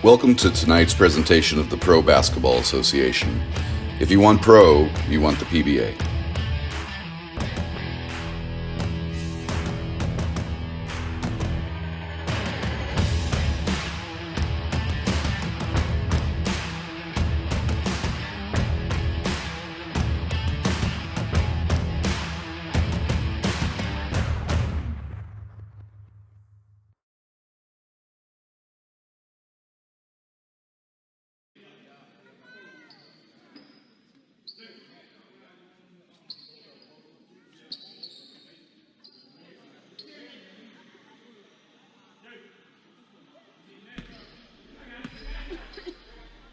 Welcome to tonight's presentation of the Pro Basketball Association. If you want pro, you want the PBA.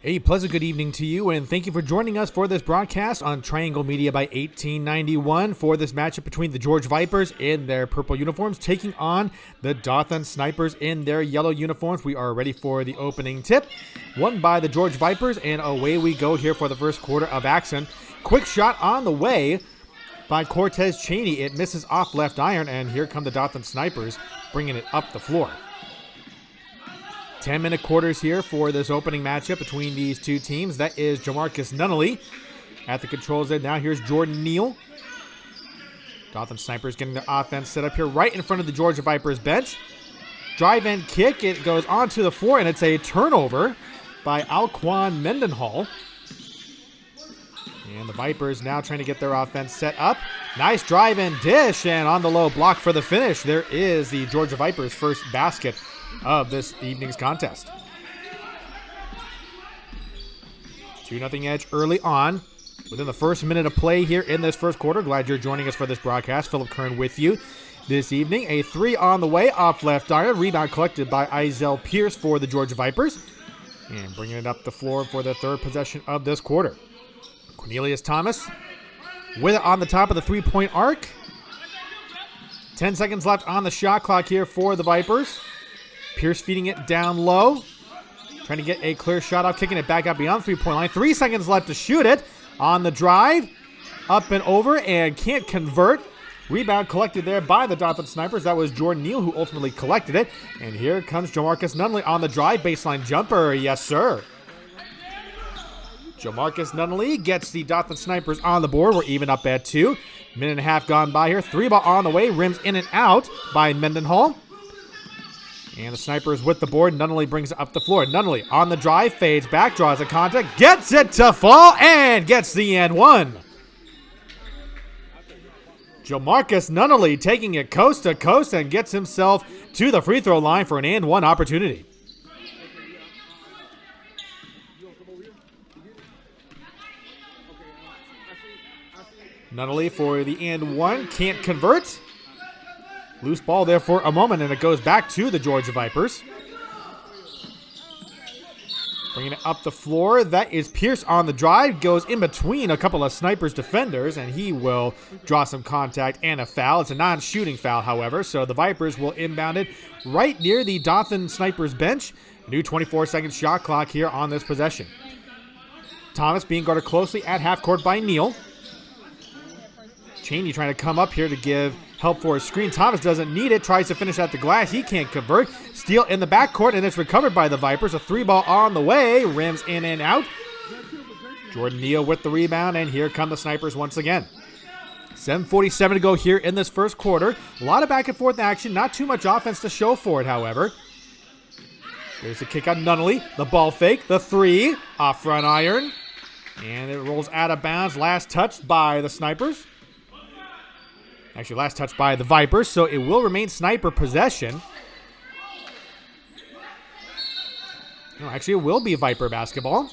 A pleasant good evening to you, and thank you for joining us for this broadcast on Triangle Media by 1891 for this matchup between the George Vipers in their purple uniforms taking on the Dothan Snipers in their yellow uniforms. We are ready for the opening tip, won by the George Vipers, and away we go here for the first quarter of action. Quick shot on the way by Cortez Cheney. It misses off left iron, and here come the Dothan Snipers bringing it up the floor. 10-minute quarters here for this opening matchup between these two teams. That is Jamarcus Nunnally at the controls there. Now here's Jordan Neal. Dothan Snipers getting their offense set up here right in front of the Georgia Vipers bench. Drive and kick. It goes onto the floor, and it's a turnover by Alquan Mendenhall. And the Vipers now trying to get their offense set up. Nice drive and dish, and on the low block for the finish. There is the Georgia Vipers' first basket of this evening's contest. 2-0 edge early on. Within the first minute of play here in this first quarter. Glad you're joining us for this broadcast. Philip Kern with you this evening. A three on the way off left iron. Rebound collected by Izell Pierce for the Georgia Vipers. And bringing it up the floor for the third possession of this quarter. Cornelius Thomas with it on the top of the three-point arc. 10 seconds left on the shot clock here for the Vipers. Pierce feeding it down low. Trying to get a clear shot off, kicking it back out beyond the three-point line. 3 seconds left to shoot it. On the drive, up and over, and can't convert. Rebound collected there by the Dothan Snipers. That was Jordan Neal who ultimately collected it. And here comes Jamarcus Nunnally on the drive. Baseline jumper. Yes, sir. Jamarcus Nunnally gets the Dothan Snipers on the board. We're even up at 2. Minute and a half gone by here. 3-ball on the way. Rims in and out by Mendenhall. And the Snipers with the board. Nunnally brings it up the floor. Nunnally on the drive. Fades back. Draws a contact. Gets it to fall. And gets the and one. Jamarcus Nunnally taking it coast to coast and gets himself to the free throw line for an and one opportunity. Nunnally for the and one. Can't convert. Loose ball there for a moment, and it goes back to the Georgia Vipers. Bringing it up the floor. That is Pierce on the drive. Goes in between a couple of Snipers defenders, and he will draw some contact and a foul. It's a non-shooting foul, however, so the Vipers will inbound it right near the Dothan Snipers bench. A new 24-second shot clock here on this possession. Thomas being guarded closely at half court by Neal. Cheney trying to come up here to give help for a screen. Thomas doesn't need it. Tries to finish at the glass. He can't convert. Steal in the backcourt, and it's recovered by the Vipers. A 3-ball on the way. Rims in and out. Jordan Neal with the rebound, and here come the Snipers once again. 7:47 to go here in this first quarter. A lot of back and forth action. Not too much offense to show for it, however. There's the kick on Nunnally. The ball fake. The three. Off front iron. And it rolls out of bounds. Last touch by the Snipers. Actually, last touch by the Vipers, so it will remain Sniper possession. No, actually, it will be Viper basketball.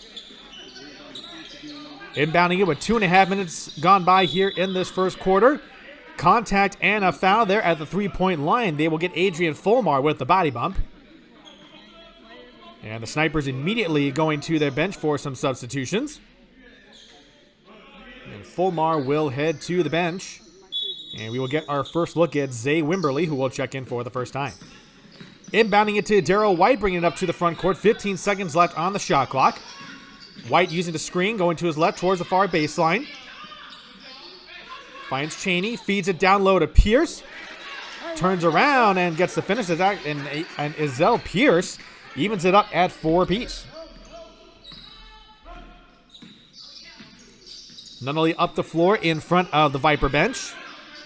Inbounding it with 2.5 minutes gone by here in this first quarter. Contact and a foul there at the three-point line. They will get Adrian Fulmar with the body bump. And the Snipers immediately going to their bench for some substitutions. And Fulmar will head to the bench. And we will get our first look at Zay Wimberly, who will check in for the first time. Inbounding it to Darrell White, bringing it up to the front court. 15 seconds left on the shot clock. White using the screen, going to his left towards the far baseline. Finds Cheney, feeds it down low to Pierce. Turns around and gets the finish. And Izell Pierce evens it up at 4 apiece. Nunnally up the floor in front of the Viper bench.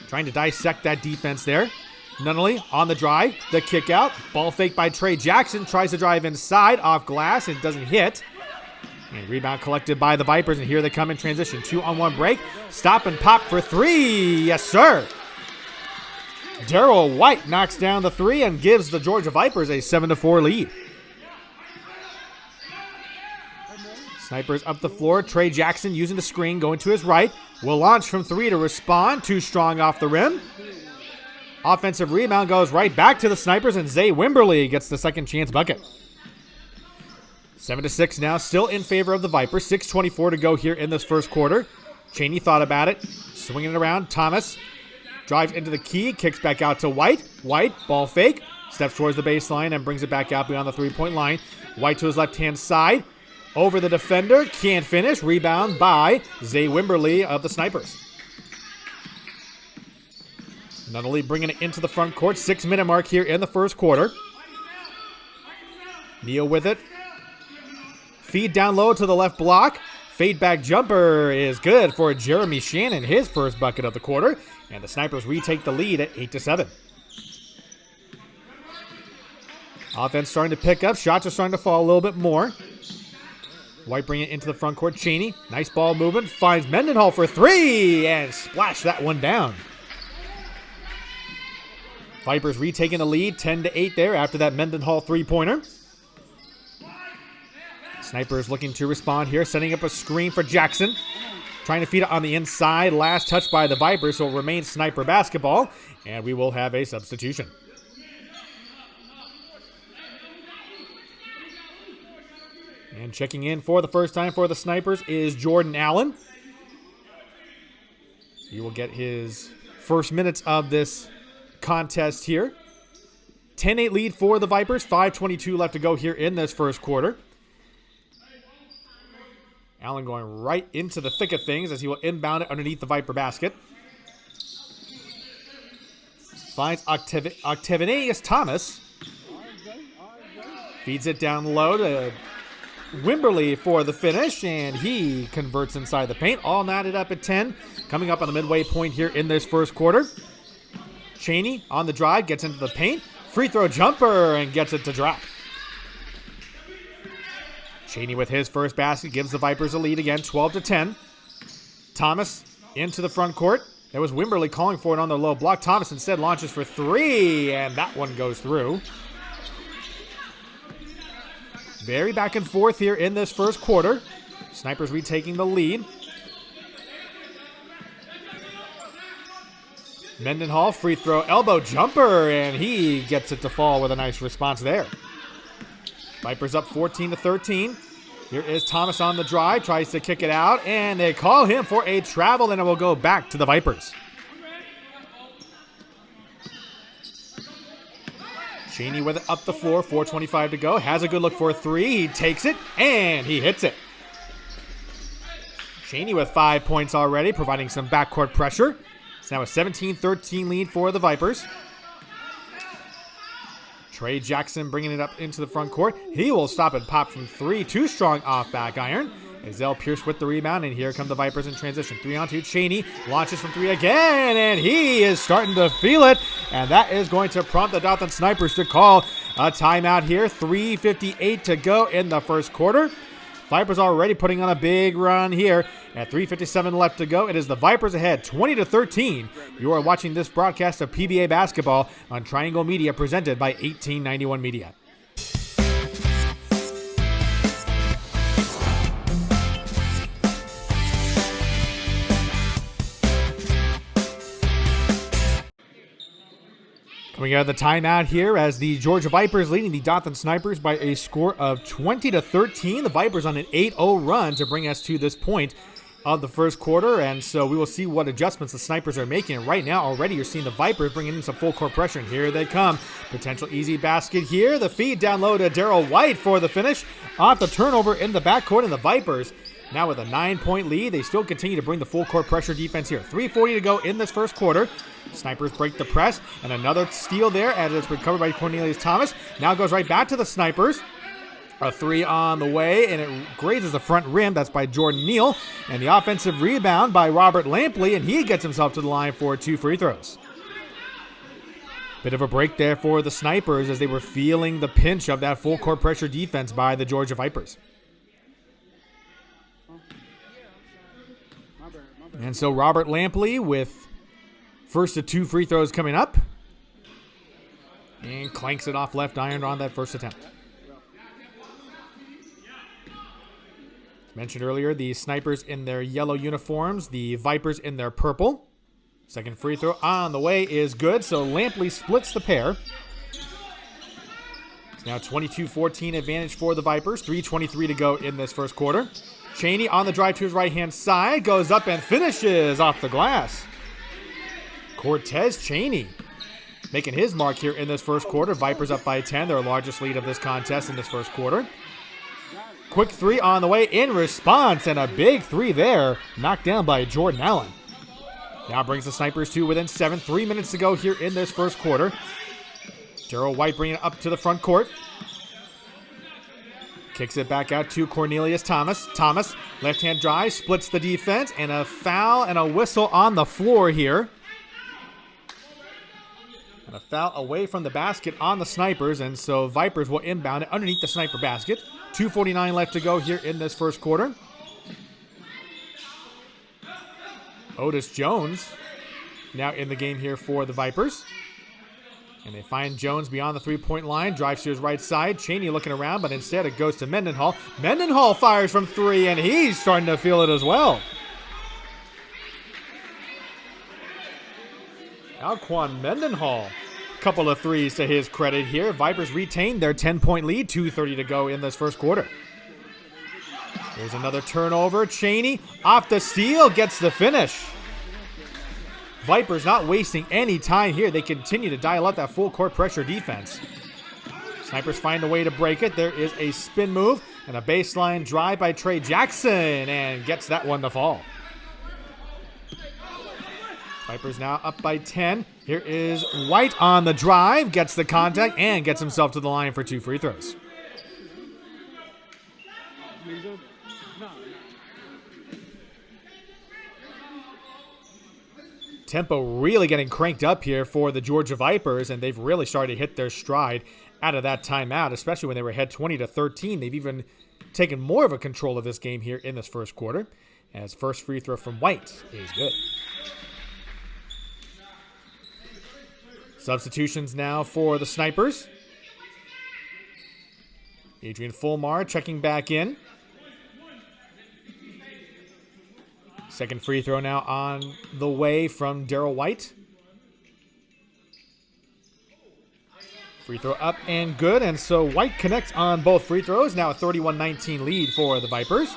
Trying to dissect that defense there. Nunnally on the drive, the kick out. Ball fake by Trey Jackson. Tries to drive inside off glass and doesn't hit. And rebound collected by the Vipers, and here they come in transition. 2-on-1 break. Stop and pop for 3. Yes, sir. Daryl White knocks down the 3 and gives the Georgia Vipers a 7-4 lead. Snipers up the floor. Trey Jackson using the screen, going to his right. Will launch from 3 to respond. Too strong off the rim. Offensive rebound goes right back to the Snipers, and Zay Wimberly gets the second chance bucket. 7-6 now, still in favor of the Vipers. 6:24 to go here in this first quarter. Chaney thought about it. Swinging it around. Thomas drives into the key. Kicks back out to White. White, ball fake. Steps towards the baseline and brings it back out beyond the three-point line. White to his left-hand side. Over the defender. Can't finish. Rebound by Zay Wimberly of the Snipers. Nunnally bringing it into the front court. 6-minute mark here in the first quarter. Neal with it. Feed down low to the left block. Fade back jumper is good for Jeremy Shannon, his first bucket of the quarter. And the Snipers retake the lead at 8-7. Offense starting to pick up. Shots are starting to fall a little bit more. White bringing it into the front court. Chaney, nice ball movement. Finds Mendenhall for 3 and splash that one down. Vipers retaking the lead, 10-8 there after that Mendenhall three-pointer. Snipers looking to respond here, setting up a screen for Jackson. Trying to feed it on the inside. Last touch by the Vipers, so it remains Sniper basketball. And we will have a substitution. And checking in for the first time for the Snipers is Jordan Allen. He will get his first minutes of this contest here. 10-8 lead for the Vipers. 5:22 left to go here in this first quarter. Allen going right into the thick of things as he will inbound it underneath the Viper basket. Finds Octavianus Thomas. Feeds it down low to Wimberly for the finish, and he converts inside the paint. All knotted up at 10. Coming up on the midway point here in this first quarter. Chaney on the drive, gets into the paint. Free throw jumper and gets it to drop. Chaney with his first basket gives the Vipers a lead again, 12-10. Thomas into the front court. There was Wimberly calling for it on the low block. Thomas instead launches for 3, and that one goes through. Very back and forth here in this first quarter. Snipers retaking the lead. Mendenhall, free throw, elbow jumper, and he gets it to fall with a nice response there. Vipers up 14-13. Here is Thomas on the drive, tries to kick it out, and they call him for a travel, and it will go back to the Vipers. Chaney with it up the floor, 4:25 to go. Has a good look for a 3. He takes it, and he hits it. Chaney with 5 points already, providing some backcourt pressure. It's now a 17-13 lead for the Vipers. Trey Jackson bringing it up into the front court. He will stop and pop from 3. Too strong off back iron. Azell Pierce with the rebound, and here come the Vipers in transition. 3-on-2. Chaney launches from 3 again, and he is starting to feel it. And that is going to prompt the Dothan Snipers to call a timeout here. 3:58 to go in the first quarter. Vipers already putting on a big run here. At 3:57 left to go, it is the Vipers ahead, 20-13. You are watching this broadcast of PBA basketball on Triangle Media, presented by 1891 Media. Coming out of the timeout here as the Georgia Vipers leading the Dothan Snipers by a score of 20-13. The Vipers on an 8-0 run to bring us to this point of the first quarter, and so we will see what adjustments the Snipers are making. And right now, already you're seeing the Vipers bringing in some full court pressure, and here they come. Potential easy basket here. The feed down low to Daryl White for the finish. Off the turnover in the backcourt, and the Vipers now with a 9-point lead. They still continue to bring the full court pressure defense here. 3:40 to go in this first quarter. Snipers break the press, and another steal there as it's recovered by Cornelius Thomas. Now goes right back to the Snipers. A three on the way, and it grazes the front rim. That's by Jordan Neal. And the offensive rebound by Robert Lampley, and he gets himself to the line for 2 free throws. Bit of a break there for the Snipers as they were feeling the pinch of that full court pressure defense by the Georgia Vipers. And so Robert Lampley with first of 2 free throws coming up. And clanks it off left iron on that first attempt. Mentioned earlier, the Snipers in their yellow uniforms, the Vipers in their purple. Second free throw on the way is good, so Lampley splits the pair. It's now 22-14 advantage for the Vipers. 3:23 to go in this first quarter. Chaney on the drive to his right-hand side, goes up and finishes off the glass. Cortez Chaney making his mark here in this first quarter. Vipers up by 10, their largest lead of this contest in this first quarter. Quick three on the way in response, and a big three there, knocked down by Jordan Allen. Now brings the Snipers to within 7. 3 minutes to go here in this first quarter. Darrell White bringing it up to the front court. Kicks it back out to Cornelius Thomas. Thomas, left-hand drive, splits the defense, and a foul and a whistle on the floor here. And a foul away from the basket on the Snipers, and so Vipers will inbound it underneath the Sniper basket. 2:49 left to go here in this first quarter. Otis Jones now in the game here for the Vipers. And they find Jones beyond the three-point line. Drives to his right side. Chaney looking around, but instead it goes to Mendenhall. Mendenhall fires from 3, and he's starting to feel it as well. Alquan Mendenhall. Couple of threes to his credit here. Vipers retain their 10-point lead. 2:30 to go in this first quarter. There's another turnover. Chaney off the steal, gets the finish. Vipers not wasting any time here. They continue to dial up that full court pressure defense. Snipers find a way to break it. There is a spin move and a baseline drive by Trey Jackson, and gets that one to fall. Vipers now up by 10. Here is White on the drive, gets the contact, and gets himself to the line for 2 free throws. Tempo really getting cranked up here for the Georgia Vipers, and they've really started to hit their stride out of that timeout, especially when they were ahead 20-13. They've even taken more of a control of this game here in this first quarter, as first free throw from White is good. Substitutions now for the Snipers. Adrian Fulmar checking back in. Second free throw now on the way from Darrell White. Free throw up and good, and so White connects on both free throws. Now a 31-19 lead for the Vipers.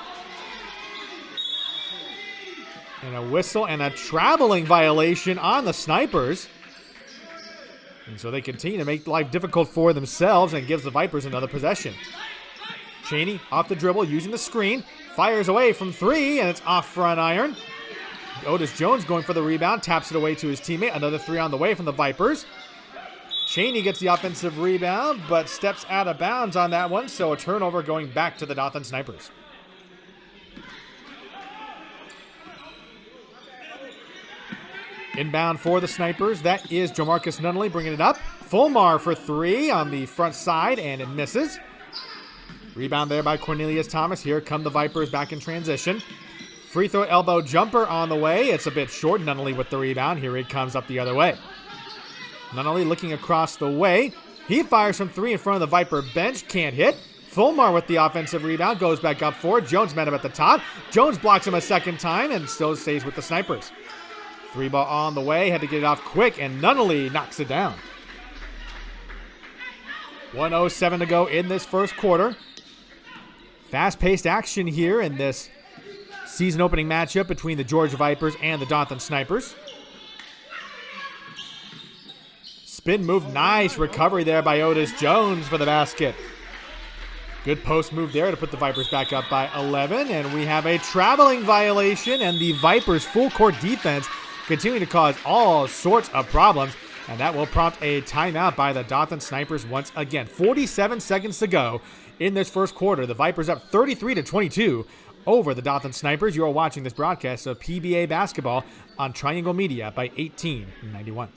And a whistle and a traveling violation on the Snipers. And so they continue to make life difficult for themselves, and gives the Vipers another possession. Chaney off the dribble using the screen. Fires away from 3, and it's off front iron. Otis Jones going for the rebound. Taps it away to his teammate. Another 3 on the way from the Vipers. Chaney gets the offensive rebound, but steps out of bounds on that one. So a turnover going back to the Dothan Snipers. Inbound for the Snipers. That is Jamarcus Nunnally bringing it up. Fulmar for 3 on the front side, and it misses. Rebound there by Cornelius Thomas. Here come the Vipers back in transition. Free throw elbow jumper on the way. It's a bit short. Nunnally with the rebound. Here he comes up the other way. Nunnally looking across the way. He fires from 3 in front of the Viper bench. Can't hit. Fulmar with the offensive rebound. Goes back up for it. Jones met him at the top. Jones blocks him a second time and still stays with the Snipers. 3 ball on the way. Had to get it off quick, and Nunnally knocks it down. 1:07 to go in this first quarter. Fast-paced action here in this season-opening matchup between the Georgia Vipers and the Dothan Snipers. Spin move. Nice recovery there by Otis Jones for the basket. Good post move there to put the Vipers back up by 11. And we have a traveling violation, and the Vipers' full-court defense continuing to cause all sorts of problems. And that will prompt a timeout by the Dothan Snipers once again. 47 seconds to go in this first quarter. The Vipers up 33-22 over the Dothan Snipers. You are watching this broadcast of PBA basketball on Triangle Media by 1891.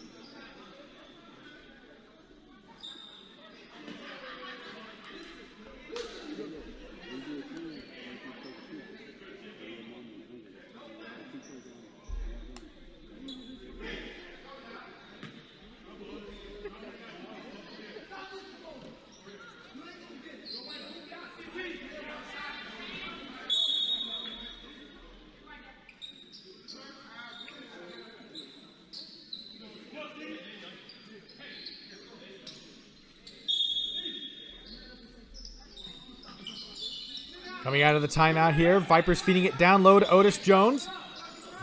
Coming out of the timeout here, Vipers feeding it down low to Otis Jones.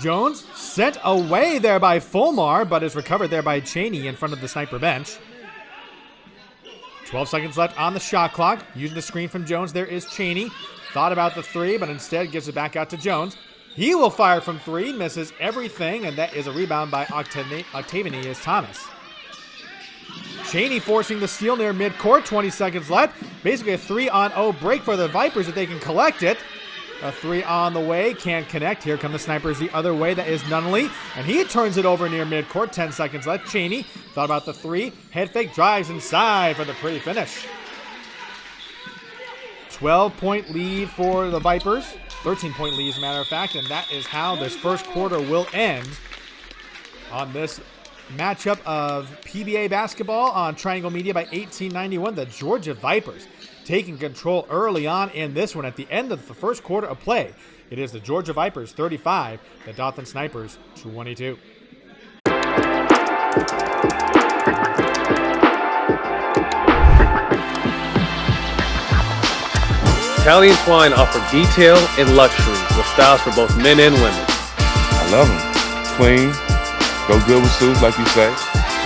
Jones sent away there by Fulmar, but is recovered there by Cheney in front of the Sniper bench. 12 seconds left on the shot clock. Using the screen from Jones, there is Cheney. Thought about the three, but instead gives it back out to Jones. He will fire from three, misses everything, and that is a rebound by Octavius Thomas. Cheney forcing the steal near midcourt, 20 seconds left. Basically a 3-on-0 break for the Vipers if they can collect it. A three on the way, can't connect. Here come the Snipers the other way, that is Nunnally. And he turns it over near midcourt, 10 seconds left. Cheney thought about the three, head fake, drives inside for the pretty finish. 12-point lead for the Vipers. 13-point lead as a matter of fact, and that is how this first quarter will end on this matchup of PBA basketball on Triangle Media by 1891. The Georgia Vipers taking control early on in this one at the end of the first quarter of play. It is the Georgia Vipers 35, the Dothan Snipers 22. Italian Twine offer detail and luxury with styles for both men and women. I love them. Clean. Go good with suits, like you say.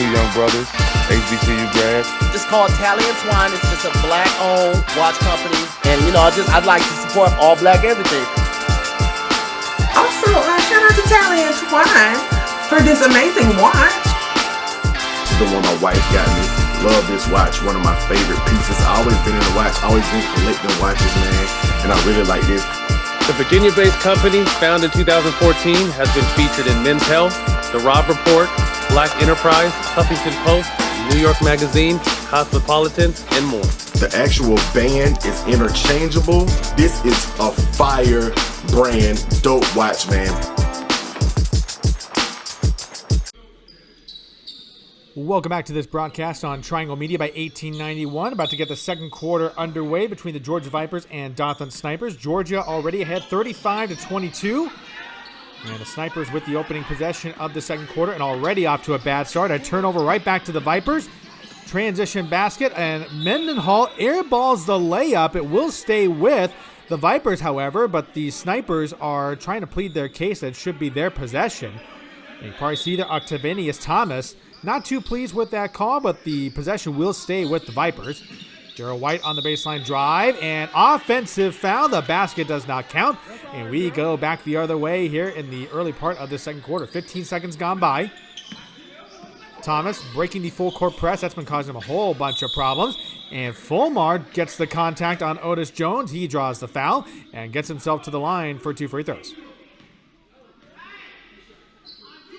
Two young brothers, HBCU grads. It's called Italian Twine. It's just a black-owned watch company. And, I'd like to support all black everything. Also, shout out to Italian Twine for this amazing watch. This is the one my wife got me. Love this watch. One of my favorite pieces. I always been in a watch. Always been collecting watches, man. And I really like this. The Virginia-based company, founded in 2014, has been featured in Men's Health, The Robb Report, Black Enterprise, Huffington Post, New York Magazine, Cosmopolitan, and more. The actual band is interchangeable. This is a fire brand, dope watch, man. Welcome back to this broadcast on Triangle Media by 1891. About to get the second quarter underway between the Georgia Vipers and Dothan Snipers. Georgia already ahead 35-22. And the Snipers with the opening possession of the second quarter and already off to a bad start. A turnover right back to the Vipers. Transition basket, and Mendenhall airballs the layup. It will stay with the Vipers, however, but the Snipers are trying to plead their case that it should be their possession. And you probably see that Octavius Thomas not too pleased with that call, but the possession will stay with the Vipers. Darrell White on the baseline drive, and offensive foul. The basket does not count, and we go back the other way here in the early part of the second quarter. 15 seconds gone by. Thomas breaking the full court press. That's been causing him a whole bunch of problems. And Fulmar gets the contact on Otis Jones. He draws the foul and gets himself to the line for 2 free throws.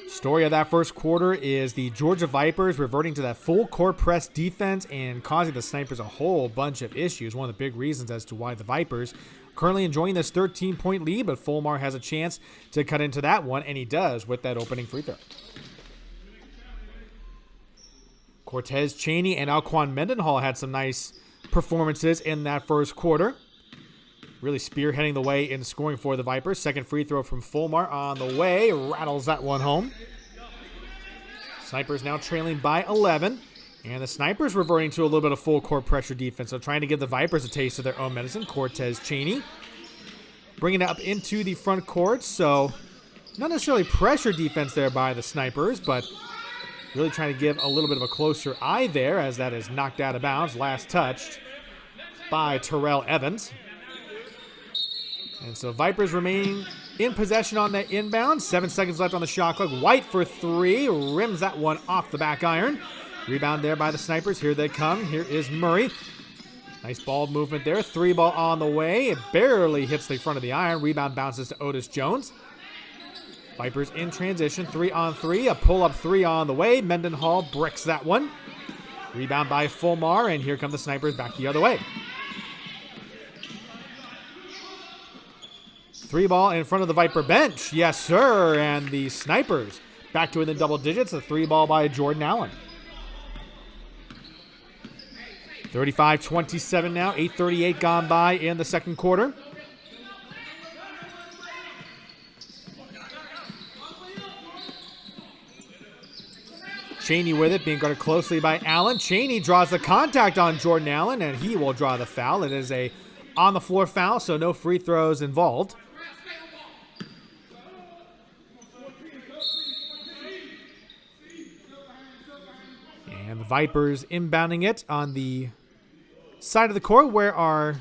Story of that first quarter is the Georgia Vipers reverting to that full court press defense and causing the Snipers a whole bunch of issues. One of the big reasons as to why the Vipers currently enjoying this 13-point lead, but Fulmar has a chance to cut into that one, and he does with that opening free throw. Cortez Cheney and Alquan Mendenhall had some nice performances in that first quarter. Really spearheading the way in scoring for the Vipers. Second free throw from Fulmar on the way. Rattles that one home. Snipers now trailing by 11. And the Snipers reverting to a little bit of full court pressure defense. So trying to give the Vipers a taste of their own medicine. Cortez Cheney bringing it up into the front court. So not necessarily pressure defense there by the Snipers, but really trying to give a little bit of a closer eye there as that is knocked out of bounds. Last touched by Terrell Evans. And so Vipers remaining in possession on that inbound. 7 seconds left on the shot clock. White for three. Rims that one off the back iron. Rebound there by the Snipers. Here they come. Here is Murray. Nice ball movement there. 3 ball on the way. It barely hits the front of the iron. Rebound bounces to Otis Jones. Vipers in transition. 3-on-3. A pull-up 3 on the way. Mendenhall bricks that one. Rebound by Fulmar, and here come the Snipers back the other way. 3 ball in front of the Viper bench. Yes, sir. And the Snipers back to within double digits. A 3 ball by Jordan Allen. 35-27 now. 8:38 gone by in the second quarter. Cheney with it, being guarded closely by Allen. Cheney draws the contact on Jordan Allen, and he will draw the foul. It is a on-the-floor foul, so no free throws involved. And the Vipers inbounding it on the side of the court where our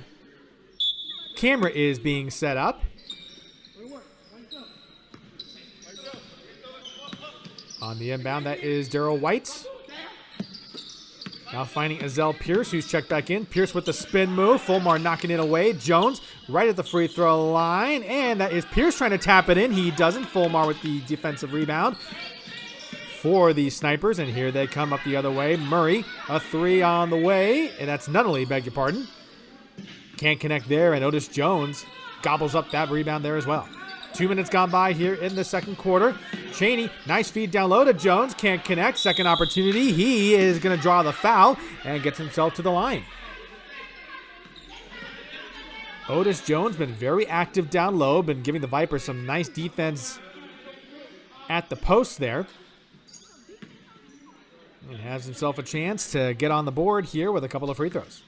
camera is being set up. On the inbound, that is Darrell White. Now finding Azell Pierce, who's checked back in. Pierce with the spin move. Fulmar knocking it away. Jones right at the free throw line. And that is Pierce trying to tap it in. He doesn't. Fulmar with the defensive rebound for the Snipers. And here they come up the other way. Murray, a 3 on the way. And that's Nunnally, beg your pardon. Can't connect there. And Otis Jones gobbles up that rebound there as well. 2 minutes gone by here in the second quarter. Cheney, nice feed down low to Jones. Can't connect. Second opportunity. He is going to draw the foul and gets himself to the line. Otis Jones been very active down low. Been giving the Vipers some nice defense at the post there. And has himself a chance to get on the board here with a couple of free throws.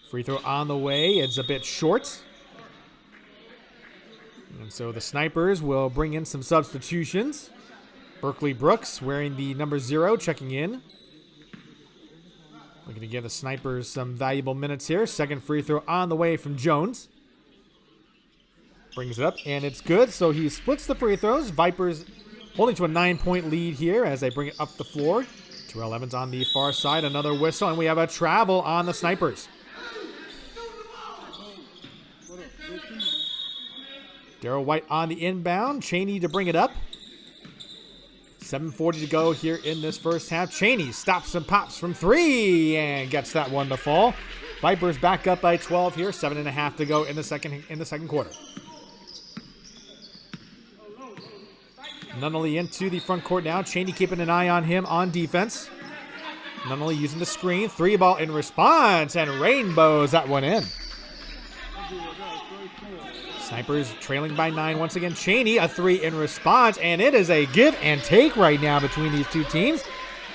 Free throw on the way. It's a bit short. And so the Snipers will bring in some substitutions. Berkeley Brooks wearing the number 0, checking in. Looking to give the Snipers some valuable minutes here. Second free throw on the way from Jones. Brings it up, and it's good. So he splits the free throws. Vipers holding to a 9-point lead here as they bring it up the floor. Terrell Evans on the far side. Another whistle, and we have a travel on the Snipers. Darrell White on the inbound. Cheney to bring it up. 7:40 to go here in this first half. Cheney stops and pops from 3 and gets that one to fall. Vipers back up by 12 here. 7.5 to go in the second quarter. Nunnally into the front court now. Cheney keeping an eye on him on defense. Nunnally using the screen. 3 ball in response, and rainbows that one in. Snipers trailing by 9 once again. Cheney, a 3 in response, and it is a give and take right now between these two teams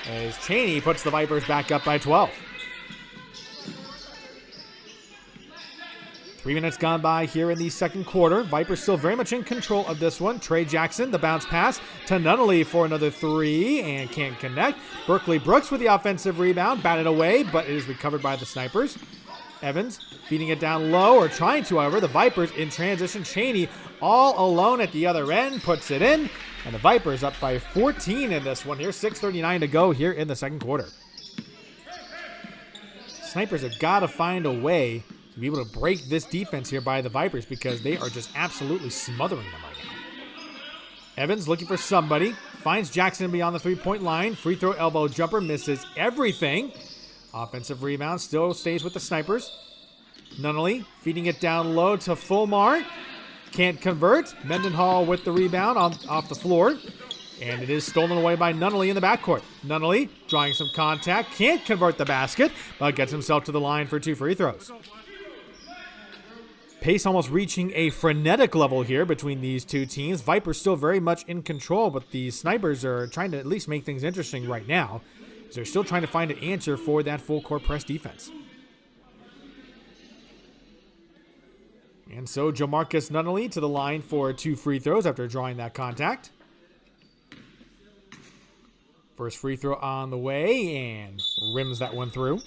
as Cheney puts the Vipers back up by 12. 3 minutes gone by here in the second quarter. Vipers still very much in control of this one. Trey Jackson, the bounce pass to Nunnally for another 3 and can't connect. Berkeley Brooks with the offensive rebound, batted away, but it is recovered by the Snipers. Evans feeding it down low, or trying to, however. The Vipers in transition. Cheney all alone at the other end, puts it in, and the Vipers up by 14 in this one here. 6:39 to go here in the second quarter. Snipers have got to find a way to be able to break this defense here by the Vipers because they are just absolutely smothering them right now. Evans looking for somebody. Finds Jackson beyond the three-point line. Free throw elbow jumper, misses everything. Offensive rebound still stays with the Snipers. Nunnally feeding it down low to Fulmar. Can't convert. Mendenhall with the rebound off the floor. And it is stolen away by Nunnally in the backcourt. Nunnally drawing some contact. Can't convert the basket, but gets himself to the line for 2 free throws. Pace almost reaching a frenetic level here between these two teams. Vipers still very much in control, but the Snipers are trying to at least make things interesting right now. They're still trying to find an answer for that full court press defense. And so Jamarcus Nunnally to the line for 2 free throws after drawing that contact. First free throw on the way and rims that one through.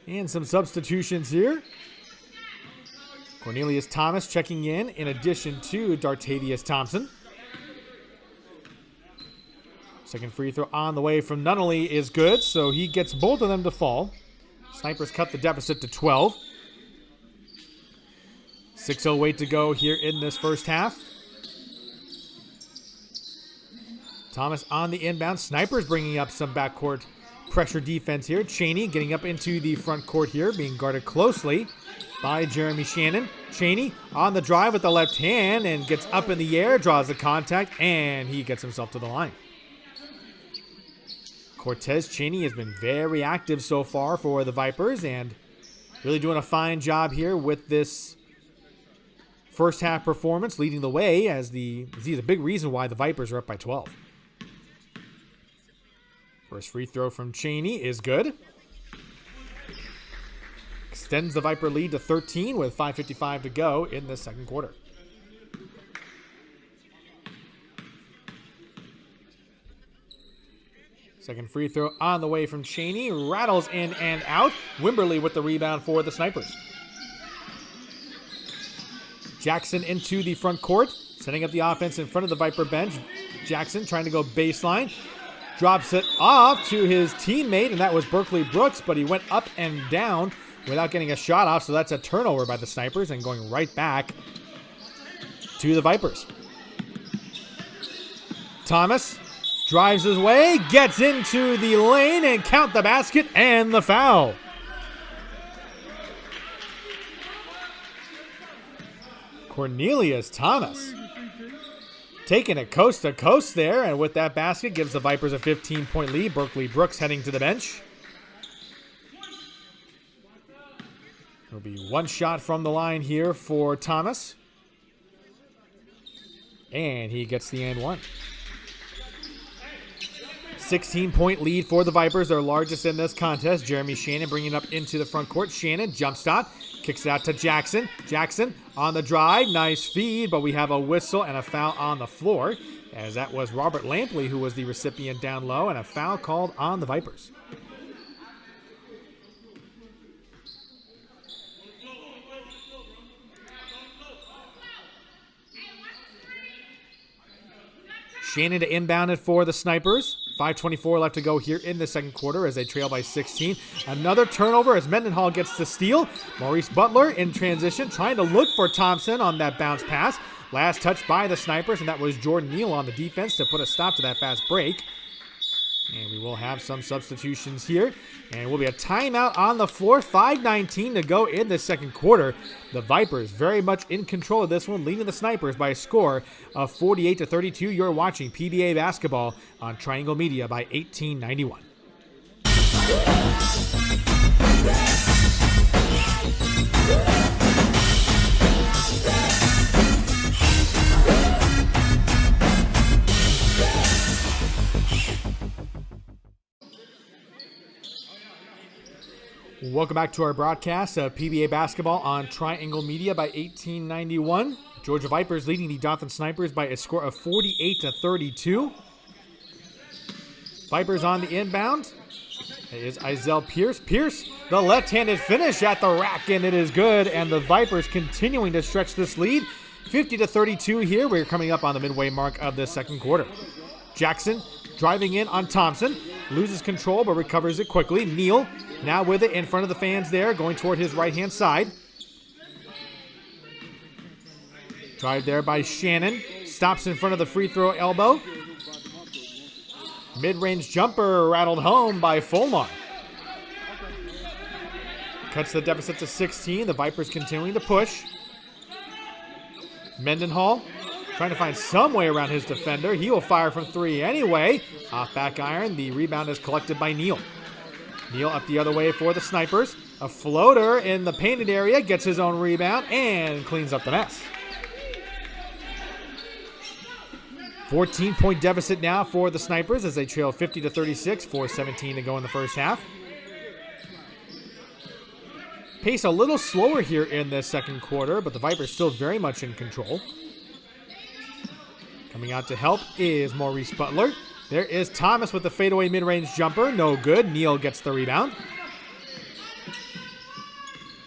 And some substitutions here. Cornelius Thomas checking in addition to Dartavius Thompson. Second free throw on the way from Nunnally is good, so he gets both of them to fall. Snipers cut the deficit to 12. 6:08 wait to go here in this first half. Thomas on the inbound. Snipers bringing up some backcourt pressure defense here. Chaney getting up into the front court here, being guarded closely by Jeremy Shannon. Chaney on the drive with the left hand and gets up in the air, draws the contact, and he gets himself to the line. Cortez Chaney has been very active so far for the Vipers and really doing a fine job here with this first half performance, leading the way as he's a big reason why the Vipers are up by 12. First free throw from Chaney is good. Extends the Viper lead to 13 with 5:55 to go in the second quarter. Second free throw on the way from Chaney. Rattles in and out. Wimberly with the rebound for the Snipers. Jackson into the front court, setting up the offense in front of the Viper bench. Jackson trying to go baseline. Drops it off to his teammate, and that was Berkeley Brooks, but he went up and down without getting a shot off, so that's a turnover by the Snipers and going right back to the Vipers. Thomas drives his way, gets into the lane, and count the basket and the foul. Cornelius Thomas taking it coast to coast there, and with that basket gives the Vipers a 15-point lead. Berkeley Brooks heading to the bench. There'll be one shot from the line here for Thomas. And he gets the and one. 16-point lead for the Vipers, their largest in this contest. Jeremy Shannon bringing up into the front court. Shannon, jump stop, kicks it out to Jackson. Jackson on the drive, nice feed, but we have a whistle and a foul on the floor, as that was Robert Lampley who was the recipient down low, and a foul called on the Vipers. Shannon to inbound it for the Snipers. 5:24 left to go here in the second quarter as they trail by 16. Another turnover as Mendenhall gets the steal. Maurice Butler in transition, trying to look for Thompson on that bounce pass. Last touch by the Snipers, and that was Jordan Neal on the defense to put a stop to that fast break. And we will have some substitutions here. And will be a timeout on the floor. 5:19 to go in the second quarter. The Vipers very much in control of this one, leading the Snipers by a score of 48-32. You're watching PBA basketball on Triangle Media by 1891. Welcome back to our broadcast of PBA basketball on Triangle Media by 1891. Georgia Vipers leading the Dothan Snipers by a score of 48-32. Vipers on the inbound. It is Izell Pierce. Pierce, the left-handed finish at the rack, and it is good. And the Vipers continuing to stretch this lead. 50-32 here. We're coming up on the midway mark of the second quarter. Jackson driving in on Thompson. Loses control, but recovers it quickly. Neal now with it in front of the fans there, going toward his right-hand side. Drive there by Shannon. Stops in front of the free throw elbow. Mid-range jumper rattled home by Fulmar. Cuts the deficit to 16. The Vipers continuing to push. Mendenhall trying to find some way around his defender. He will fire from three anyway. Off back iron. The rebound is collected by Neal. Neal up the other way for the Snipers. A floater in the painted area. Gets his own rebound and cleans up the mess. 14-point deficit now for the Snipers as they trail 50-36. 4:17 to go in the first half. Pace a little slower here in the second quarter, but the Vipers still very much in control. Coming out to help is Maurice Butler. There is Thomas with the fadeaway mid-range jumper. No good. Neal gets the rebound.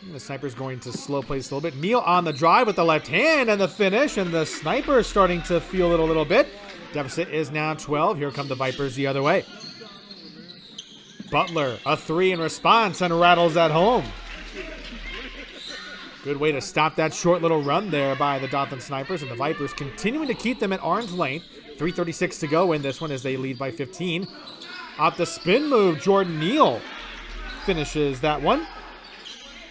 And the Snipers going to slow play this a little bit. Neal on the drive with the left hand and the finish. And the Snipers starting to feel it a little bit. Deficit is now 12. Here come the Vipers the other way. Butler, a 3 in response, and rattles that home. Good way to stop that short little run there by the Dothan Snipers, and the Vipers continuing to keep them at arm's length. 3:36 to go in this one as they lead by 15. Off the spin move, Jordan Neal finishes that one.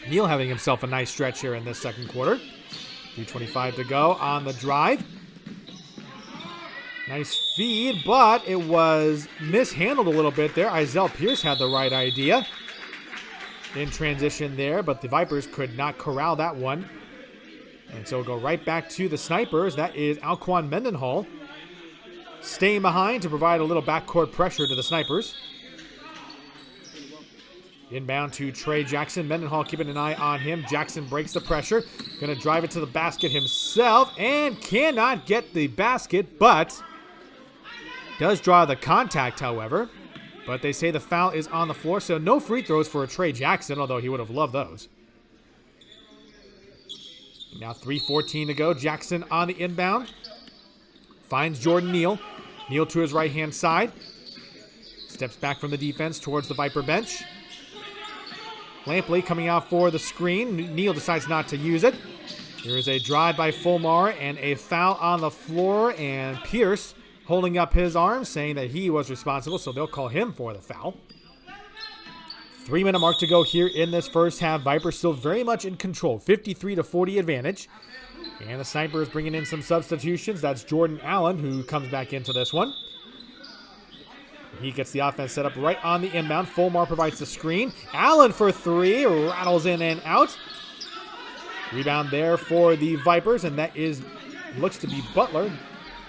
Neal having himself a nice stretch here in this second quarter. 3:25 to go on the drive. Nice feed, but it was mishandled a little bit there. Izell Pierce had the right idea in transition there, but the Vipers could not corral that one. And so we'll go right back to the Snipers. That is Alquan Mendenhall staying behind to provide a little backcourt pressure to the Snipers. Inbound to Trey Jackson. Mendenhall keeping an eye on him. Jackson breaks the pressure. Going to drive it to the basket himself and cannot get the basket, but does draw the contact, however. But they say the foul is on the floor, so no free throws for Trey Jackson, although he would have loved those. Now 3:14 to go. Jackson on the inbound. Finds Jordan Neal. Neal to his right-hand side. Steps back from the defense towards the Viper bench. Lampley coming out for the screen. Neal decides not to use it. There's a drive by Fulmar and a foul on the floor, and Pierce holding up his arm, saying that he was responsible, so they'll call him for the foul. 3-minute mark to go here in this first half. Vipers still very much in control. 53-40 advantage. And the Snipers bringing in some substitutions. That's Jordan Allen who comes back into this one. He gets the offense set up right on the inbound. Fulmar provides the screen. Allen for 3. Rattles in and out. Rebound there for the Vipers, and that looks to be Butler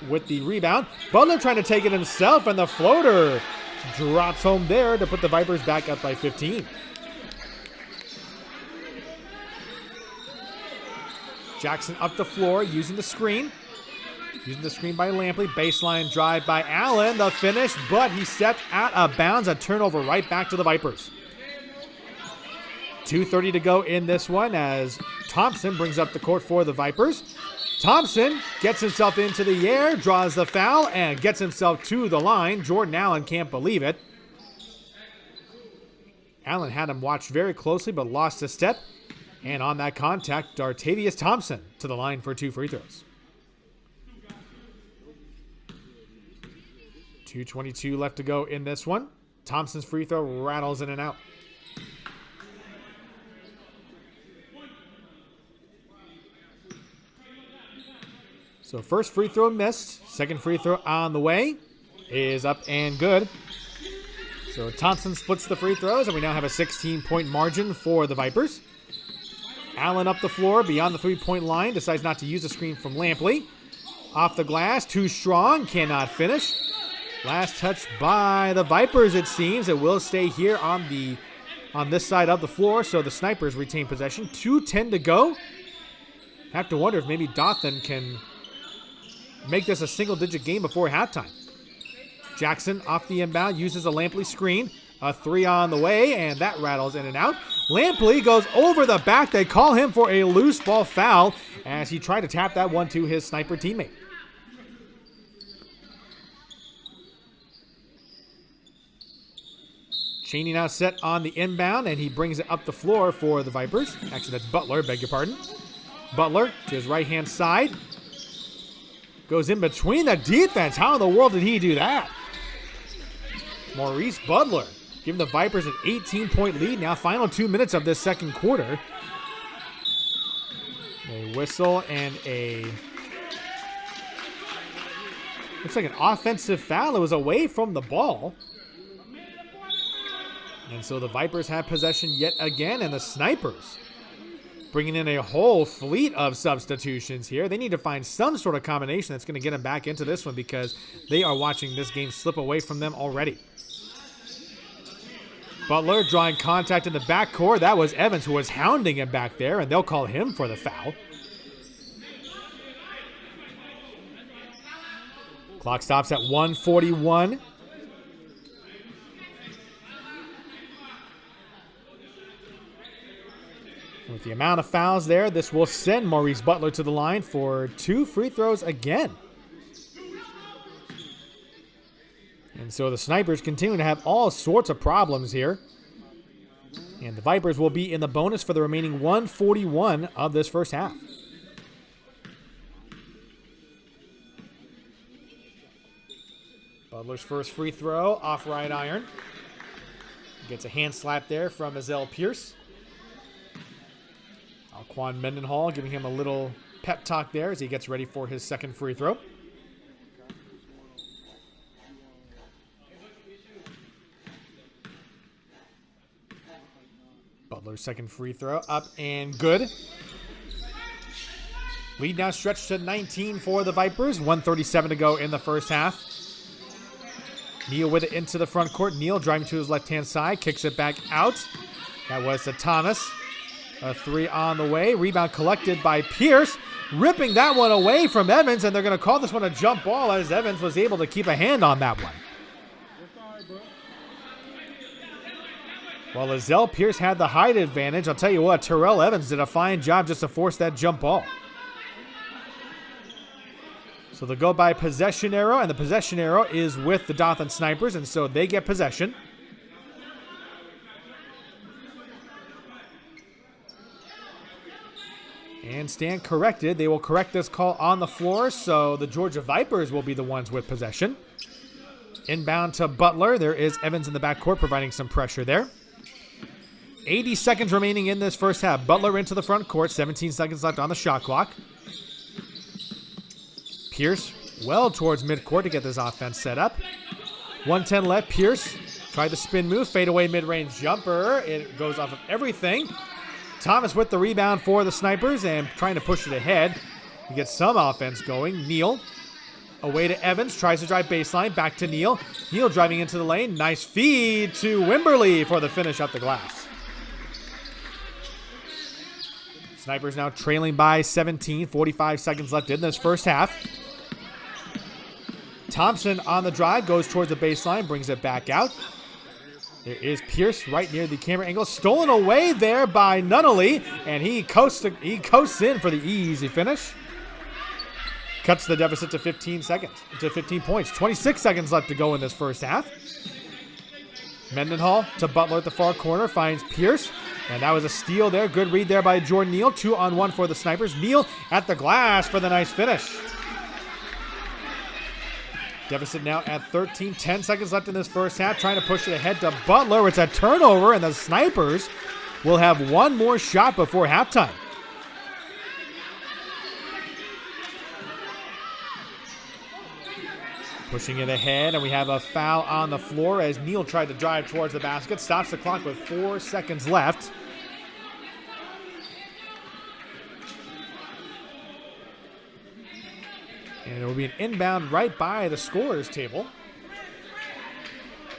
with the rebound. Butler trying to take it himself, and the floater drops home there to put the Vipers back up by 15. Jackson up the floor using the screen. Using the screen by Lampley. Baseline drive by Allen. The finish, but he stepped out of bounds. A turnover right back to the Vipers. 2:30 to go in this one as Thompson brings up the court for the Vipers. Thompson gets himself into the air, draws the foul, and gets himself to the line. Jordan Allen can't believe it. Allen had him watched very closely, but lost a step. And on that contact, Dartavius Thompson to the line for 2 free throws. 2:22 left to go in this one. Thompson's free throw rattles in and out. So first free throw missed. Second free throw on the way is up and good. So Thompson splits the free throws, and we now have a 16-point margin for the Vipers. Allen up the floor beyond the three-point line. Decides not to use the screen from Lampley. Off the glass, too strong. Cannot finish. Last touch by the Vipers, it seems. It will stay here on this side of the floor, so the Snipers retain possession. 2:10 to go. Have to wonder if maybe Dothan can make this a single-digit game before halftime. Jackson off the inbound, uses a Lampley screen. A 3 on the way, and that rattles in and out. Lampley goes over the back. They call him for a loose ball foul as he tried to tap that one to his Sniper teammate. Cheney now set on the inbound, and he brings it up the floor for the Vipers. Actually, that's Butler, beg your pardon. Butler to his right-hand side. Goes in between the defense. How in the world did he do that? Maurice Butler giving the Vipers an 18-point lead. Now final 2 minutes of this second quarter. A whistle and looks like an offensive foul. It was away from the ball. And so the Vipers have possession yet again, and the Snipers bringing in a whole fleet of substitutions here. They need to find some sort of combination that's going to get them back into this one because they are watching this game slip away from them already. Butler drawing contact in the backcourt. That was Evans who was hounding him back there, and they'll call him for the foul. Clock stops at 1:41. With the amount of fouls there, this will send Maurice Butler to the line for 2 free throws again. And so the Snipers continue to have all sorts of problems here. And the Vipers will be in the bonus for the remaining 141 of this first half. Butler's first free throw off right iron. Gets a hand slap there from Azell Pierce. Alquan Mendenhall giving him a little pep talk there as he gets ready for his second free throw. Butler's second free throw up and good. Lead now stretched to 19 for the Vipers. 1:37 to go in the first half. Neal with it into the front court. Neal driving to his left-hand side. Kicks it back out. That was to Thomas. A three on the way. Rebound collected by Pierce. Ripping that one away from Evans. And they're going to call this one a jump ball as Evans was able to keep a hand on that one. While Azell Pierce had the height advantage, I'll tell you what, Terrell Evans did a fine job just to force that jump ball. So they'll go by possession arrow, and the possession arrow is with the Dothan Snipers, and so they get possession. And stand corrected. They will correct this call on the floor, so the Georgia Vipers will be the ones with possession. Inbound to Butler. There is Evans in the backcourt providing some pressure there. 80 seconds remaining in this first half. Butler into the front court. 17 seconds left on the shot clock. Pierce well towards midcourt to get this offense set up. 1:10 left. Pierce tried the spin move. Fadeaway mid-range jumper. It goes off of everything. Thomas with the rebound for the Snipers and trying to push it ahead. He gets some offense going. Neal away to Evans. Tries to drive baseline. Back to Neal. Neal driving into the lane. Nice feed to Wimberly for the finish up the glass. Snipers now trailing by 17. 45 seconds left in this first half. Thompson on the drive. Goes towards the baseline. Brings it back out. There is Pierce right near the camera angle. Stolen away there by Nunnally. And he coasts in for the easy finish. Cuts the deficit to 15 points. 26 seconds left to go in this first half. Mendenhall to Butler at the far corner. Finds Pierce. And that was a steal there. Good read there by Jordan Neal. 2-on-1 for the Snipers. Neal at the glass for the nice finish. Deficit now at 13. 10 seconds left in this first half. Trying to push it ahead to Butler. It's a turnover, and the Snipers will have one more shot before halftime. Pushing it ahead, and we have a foul on the floor as Neal tried to drive towards the basket. Stops the clock with 4 seconds left. And it will be an inbound right by the scorer's table.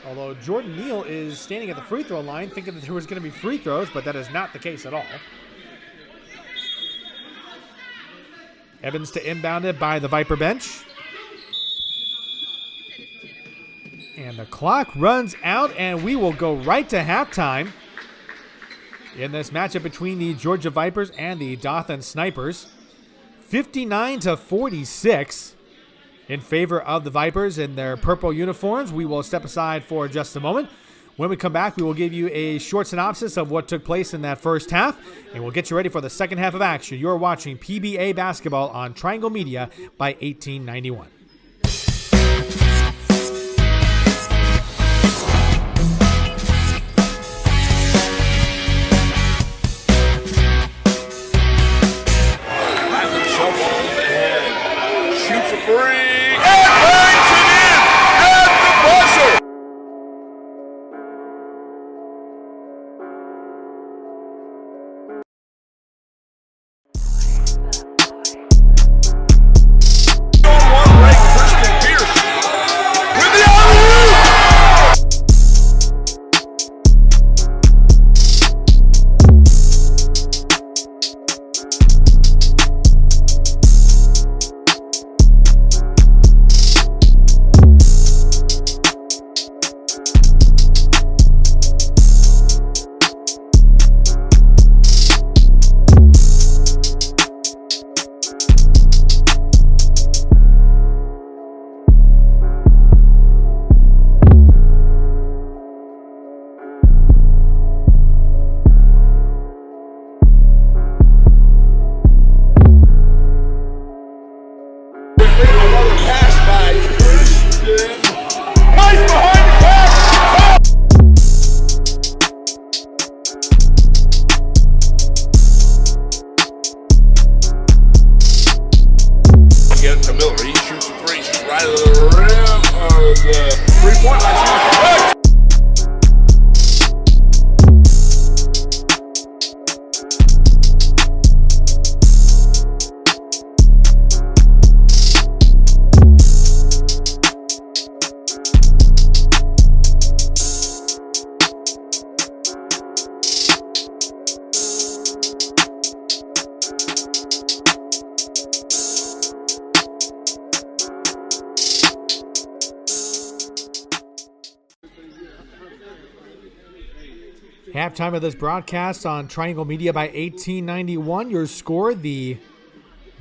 Although Jordan Neal is standing at the free throw line thinking that there was going to be free throws, but that is not the case at all. Evans to inbound it by the Viper bench. And the clock runs out, and we will go right to halftime in this matchup between the Georgia Vipers and the Dothan Snipers. 59-46 in favor of the Vipers in their purple uniforms. We will step aside for just a moment. When we come back, we will give you a short synopsis of what took place in that first half, and we'll get you ready for the second half of action. You're watching PBA basketball on Triangle Media by 1891. Halftime of this broadcast on Triangle Media by 1891. Your score, the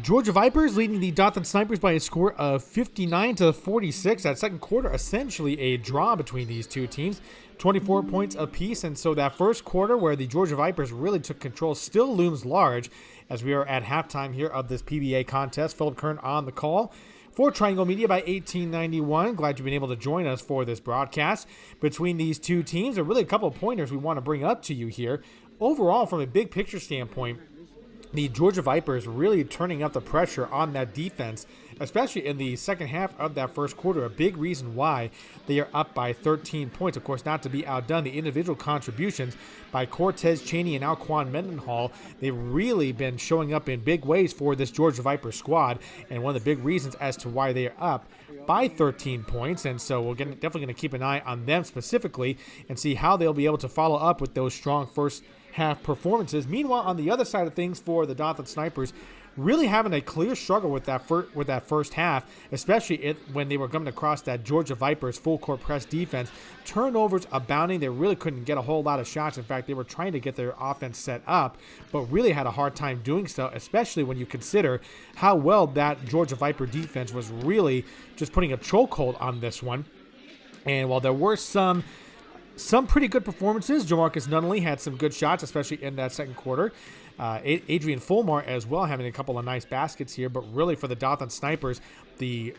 Georgia Vipers leading the Dothan Snipers by a score of 59-46. That second quarter, essentially a draw between these two teams, 24 points apiece. And so that first quarter where the Georgia Vipers really took control still looms large as we are at halftime here of this PBA contest. Philip Kern on the call for Triangle Media by 1891. Glad you've been able to join us for this broadcast between these two teams. There are really a couple of pointers we want to bring up to you here. Overall, from a big picture standpoint, the Georgia Vipers really turning up the pressure on that defense, especially in the second half of that first quarter. A big reason why they are up by 13 points. Of course, not to be outdone, the individual contributions by Cortez Cheney and Alquan Mendenhall, they've really been showing up in big ways for this Georgia Vipers squad, and one of the big reasons as to why they are up by 13 points. And so we're definitely going to keep an eye on them specifically and see how they'll be able to follow up with those strong first half performances. Meanwhile, on the other side of things for the Dothan Snipers, really having a clear struggle with that first half, especially when they were coming across that Georgia Vipers full court press defense. Turnovers abounding. They really couldn't get a whole lot of shots. In fact, they were trying to get their offense set up, but really had a hard time doing so, especially when you consider how well that Georgia Viper defense was really just putting a chokehold on this one. And while there were some pretty good performances, Jamarcus Nunnally had some good shots, especially in that second quarter. Adrian Fulmar as well, having a couple of nice baskets here. But really for the Dothan Snipers, the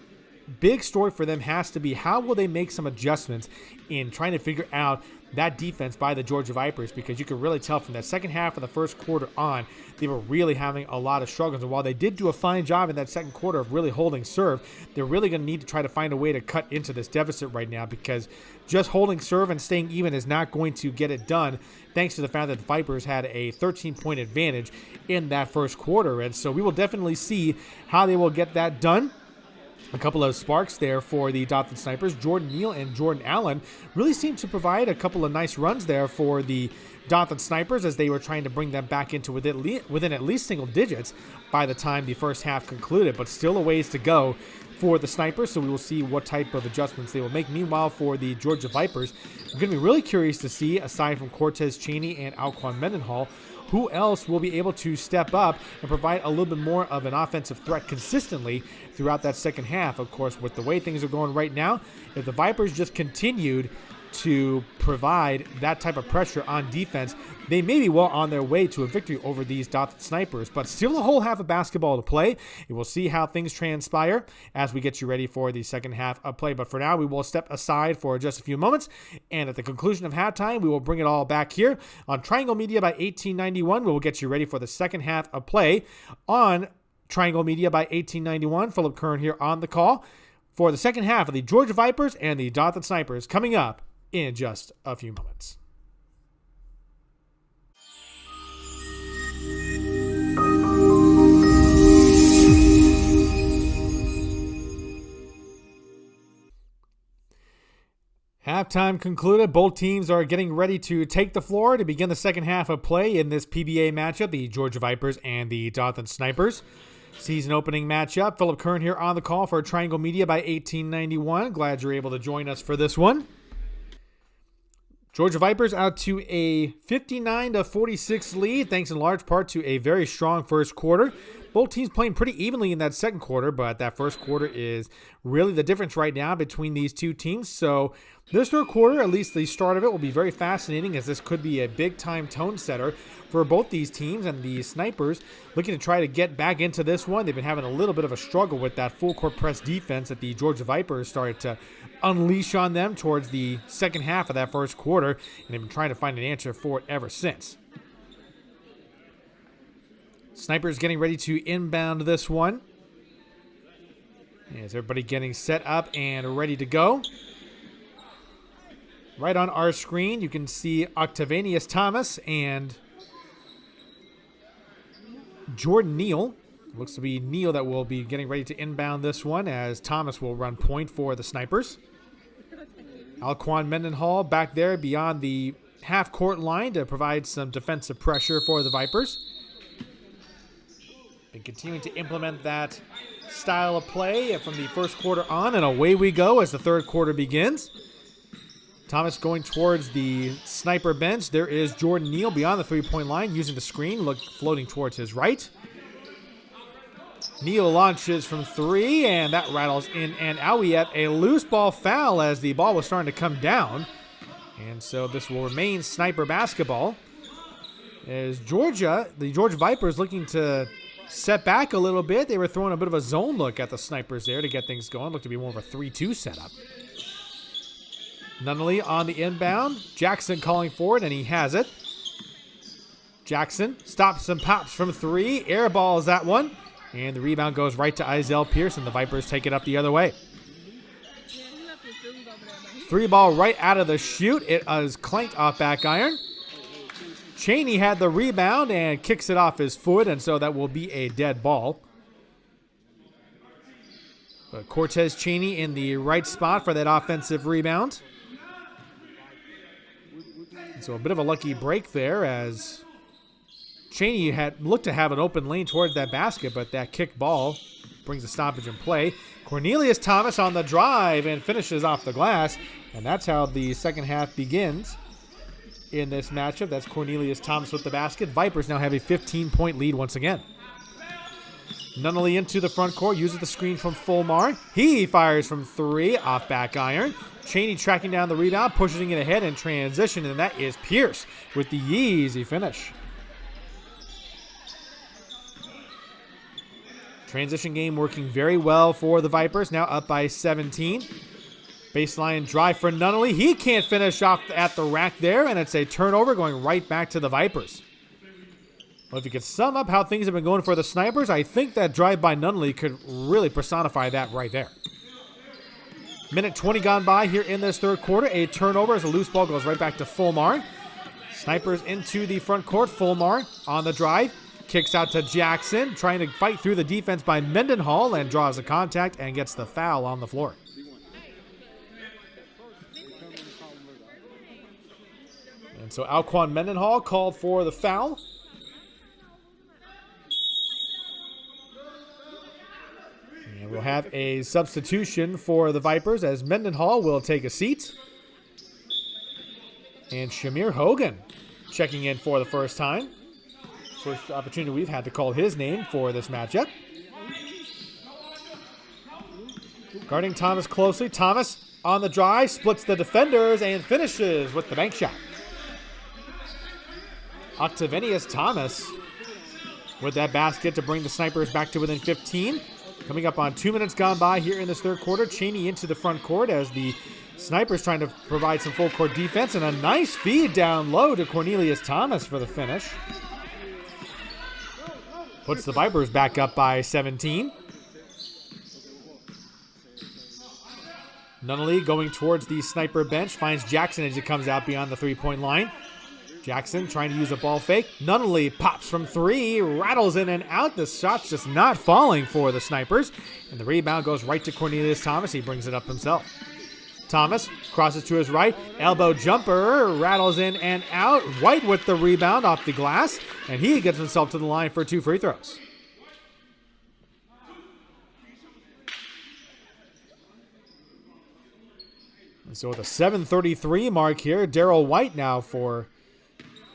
big story for them has to be how will they make some adjustments in trying to figure out that defense by the Georgia Vipers, because you can really tell from that second half of the first quarter on, they were really having a lot of struggles. And while they did do a fine job in that second quarter of really holding serve, they're really going to need to try to find a way to cut into this deficit right now, because just holding serve and staying even is not going to get it done, thanks to the fact that the Vipers had a 13-point advantage in that first quarter. And so we will definitely see how they will get that done. A couple of sparks there for the Dothan Snipers. Jordan Neal and Jordan Allen really seemed to provide a couple of nice runs there for the Dothan Snipers as they were trying to bring them back into within at least single digits by the time the first half concluded, but still a ways to go for the Snipers, so we will see what type of adjustments they will make. Meanwhile, for the Georgia Vipers, I'm going to be really curious to see, aside from Cortez Cheney and Alquan Mendenhall, who else will be able to step up and provide a little bit more of an offensive threat consistently throughout that second half. Of course, with the way things are going right now, if the Vipers just continued to provide that type of pressure on defense, they may be well on their way to a victory over these Dothan Snipers, but still a whole half of basketball to play. And we'll see how things transpire as we get you ready for the second half of play. But for now, we will step aside for just a few moments, and at the conclusion of halftime, we will bring it all back here on Triangle Media by 1891. We will get you ready for the second half of play on Triangle Media by 1891. Philip Kern here on the call for the second half of the Georgia Vipers and the Dothan Snipers, coming up in just a few moments. Halftime concluded. Both teams are getting ready to take the floor to begin the second half of play in this PBA matchup, the Georgia Vipers and the Dothan Snipers. Season opening matchup. Philip Kern here on the call for Triangle Media by 1891. Glad you're able to join us for this one. Georgia Vipers out to a 59-46 lead, thanks in large part to a very strong first quarter. Both teams playing pretty evenly in that second quarter, but that first quarter is really the difference right now between these two teams. So this third quarter, at least the start of it, will be very fascinating, as this could be a big-time tone setter for both these teams. And the Snipers looking to try to get back into this one. They've been having a little bit of a struggle with that full-court press defense that the Georgia Vipers started to unleash on them towards the second half of that first quarter, and they've been trying to find an answer for it ever since. Snipers getting ready to inbound this one. As everybody getting set up and ready to go. Right on our screen, you can see Octavianus Thomas and Jordan Neal. Looks to be Neal that will be getting ready to inbound this one, as Thomas will run point for the Snipers. Alquan Mendenhall back there beyond the half-court line to provide some defensive pressure for the Vipers. Been continuing to implement that style of play from the first quarter on, and away we go as the third quarter begins. Thomas going towards the sniper bench. There is Jordan Neal beyond the three-point line using the screen, floating towards his right. Neal launches from three, and that rattles in and out. We have a loose ball foul as the ball was starting to come down. And so this will remain sniper basketball. As the Georgia Vipers looking to set back a little bit. They were throwing a bit of a zone look at the snipers there to get things going. Looked to be more of a 3-2 setup. Nunnally on the inbound. Jackson calling for it, and he has it. Jackson stops and pops from three. Air balls that one. And the rebound goes right to Izell Pierce, and the Vipers take it up the other way. Three ball right out of the chute. It is clanked off back iron. Cheney had the rebound and kicks it off his foot, and so that will be a dead ball. But Cortez Cheney in the right spot for that offensive rebound. And so a bit of a lucky break there as Cheney had looked to have an open lane towards that basket, but that kick ball brings a stoppage in play. Cornelius Thomas on the drive and finishes off the glass, and that's how the second half begins in this matchup. That's Cornelius Thomas with the basket. Vipers now have a 15-point lead once again. Nunnally into the front court, uses the screen from Fulmar. He fires from three, off back iron. Cheney tracking down the rebound, pushing it ahead in transition, and that is Pierce with the easy finish. Transition game working very well for the Vipers, now up by 17. Baseline drive for Nunnally. He can't finish off at the rack there, and it's a turnover going right back to the Vipers. Well, if you could sum up how things have been going for the Snipers, I think that drive by Nunnally could really personify that right there. Minute 20 gone by here in this third quarter. A turnover as a loose ball goes right back to Fulmar. Snipers into the front court. Fulmar on the drive. Kicks out to Jackson, trying to fight through the defense by Mendenhall and draws a contact and gets the foul on the floor. And so Alquan Mendenhall called for the foul. And we'll have a substitution for the Vipers as Mendenhall will take a seat. And Shamir Hogan checking in for the first time. First opportunity we've had to call his name for this matchup. Guarding Thomas closely. Thomas on the drive, splits the defenders, and finishes with the bank shot. Octavianus Thomas with that basket to bring the Snipers back to within 15. Coming up on 2 minutes gone by here in this third quarter. Cheney into the front court as the Snipers trying to provide some full court defense, and a nice feed down low to Cornelius Thomas for the finish. Puts the Vipers back up by 17. Nunnally going towards the sniper bench. Finds Jackson as he comes out beyond the three-point line. Jackson trying to use a ball fake. Nunnally pops from three. Rattles in and out. The shot's just not falling for the Snipers. And the rebound goes right to Cornelius Thomas. He brings it up himself. Thomas crosses to his right. Elbow jumper. Rattles in and out. White with the rebound off the glass. And he gets himself to the line for 2 free throws. And so with a 7:33 mark here, Darrell White now for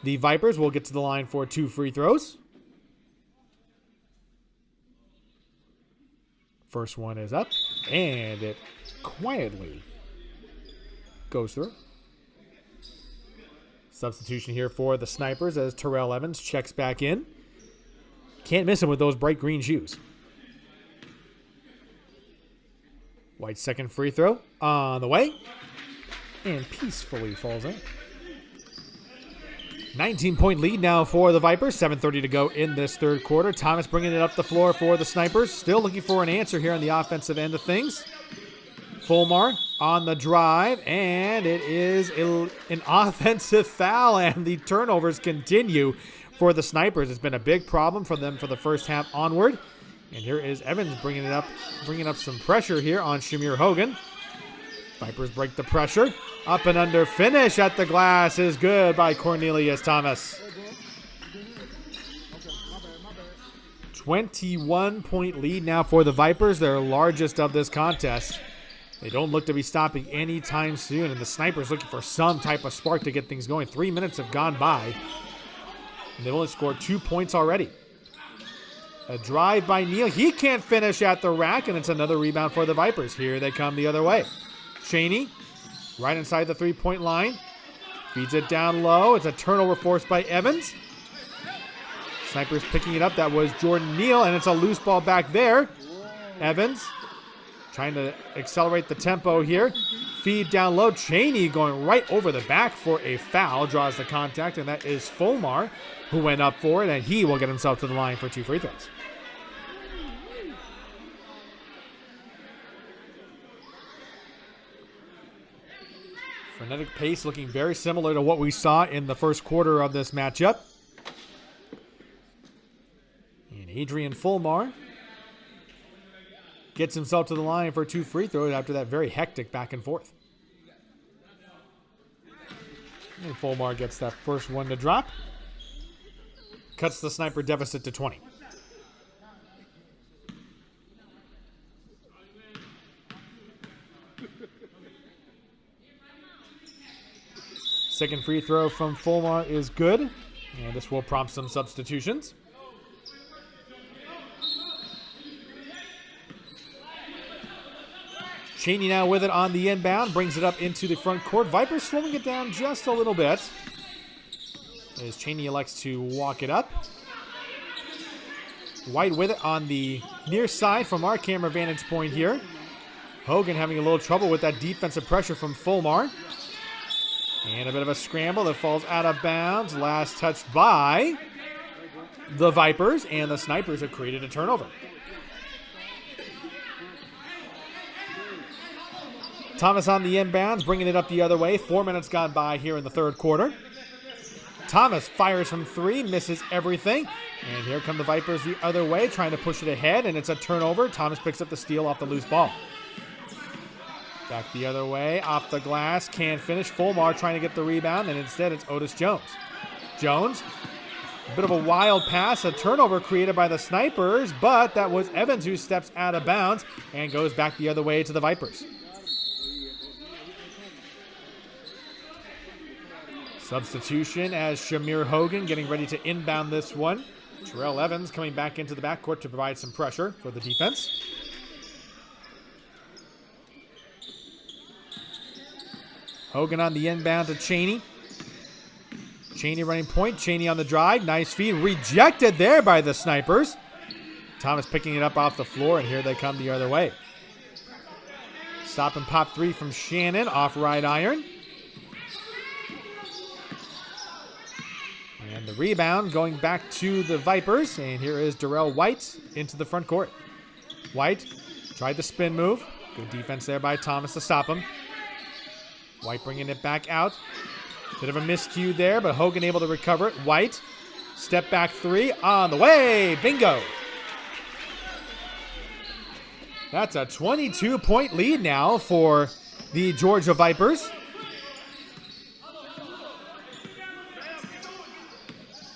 the Vipers will get to the line for 2 free throws. First one is up. And it quietly goes through. Substitution here for the Snipers as Terrell Evans checks back in. Can't miss him with those bright green shoes. White's second free throw on the way. And peacefully falls in. 19-point lead now for the Vipers. 7:30 to go in this third quarter. Thomas bringing it up the floor for the Snipers. Still looking for an answer here on the offensive end of things. Fulmar on the drive, and it is an offensive foul, and the turnovers continue for the Snipers. It's been a big problem for them for the first half onward. And here is Evans bringing up some pressure here on Shamir Hogan. Vipers break the pressure. Up and under finish at the glass is good by Cornelius Thomas. 21-point lead now for the Vipers, their largest of this contest. They don't look to be stopping anytime soon, and the Snipers looking for some type of spark to get things going. 3 minutes have gone by, and they've only scored 2 points already. A drive by Neal. He can't finish at the rack, and it's another rebound for the Vipers. Here they come the other way. Cheney, right inside the three-point line. Feeds it down low. It's a turnover forced by Evans. Snipers picking it up. That was Jordan Neal, and it's a loose ball back there. Evans trying to accelerate the tempo here. Feed down low. Cheney going right over the back for a foul. Draws the contact, and that is Fulmar, who went up for it, and he will get himself to the line for 2 free throws. Frenetic pace looking very similar to what we saw in the first quarter of this matchup. And Adrian Fulmar gets himself to the line for 2 free throws after that very hectic back and forth. And Fulmar gets that first one to drop. Cuts the Sniper deficit to 20. Second free throw from Fulmar is good, and this will prompt some substitutions. Cheney now with it on the inbound, brings it up into the front court. Vipers slowing it down just a little bit as Cheney elects to walk it up. White with it on the near side from our camera vantage point here. Hogan having a little trouble with that defensive pressure from Fulmar. And a bit of a scramble that falls out of bounds. Last touched by the Vipers, and the Snipers have created a turnover. Thomas on the inbounds, bringing it up the other way. 4 minutes gone by here in the third quarter. Thomas fires from 3, misses everything. And here come the Vipers the other way, trying to push it ahead, and it's a turnover. Thomas picks up the steal off the loose ball. Back the other way, off the glass, can't finish. Fulmar trying to get the rebound, and instead it's Otis Jones. Jones, a bit of a wild pass, a turnover created by the Snipers, but that was Evans who steps out of bounds and goes back the other way to the Vipers. Substitution as Shamir Hogan getting ready to inbound this one. Terrell Evans coming back into the backcourt to provide some pressure for the defense. Hogan on the inbound to Cheney. Cheney running point. Cheney on the drive. Nice feed. Rejected there by the Snipers. Thomas picking it up off the floor, and here they come the other way. Stop and pop 3 from Shannon off right iron. And the rebound going back to the Vipers. And here is Darrell White into the front court. White tried the spin move. Good defense there by Thomas to stop him. White bringing it back out. Bit of a miscue there, but Hogan able to recover it. White, step back 3 on the way. Bingo. That's a 22-point lead now for the Georgia Vipers.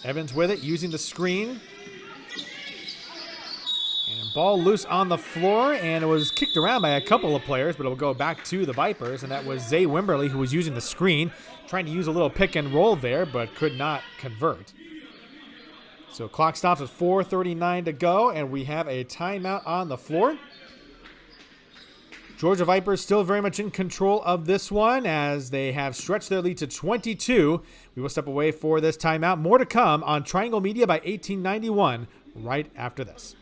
Evans with it, using the screen. And ball loose on the floor, and it was kicked around by a couple of players, but it will go back to the Vipers, and that was Zay Wimberly who was using the screen, trying to use a little pick and roll there, but could not convert. So clock stops with 4:39 to go, and we have a timeout on the floor. Georgia Vipers still very much in control of this one as they have stretched their lead to 22. We will step away for this timeout. More to come on Triangle Media by 1891 right after this.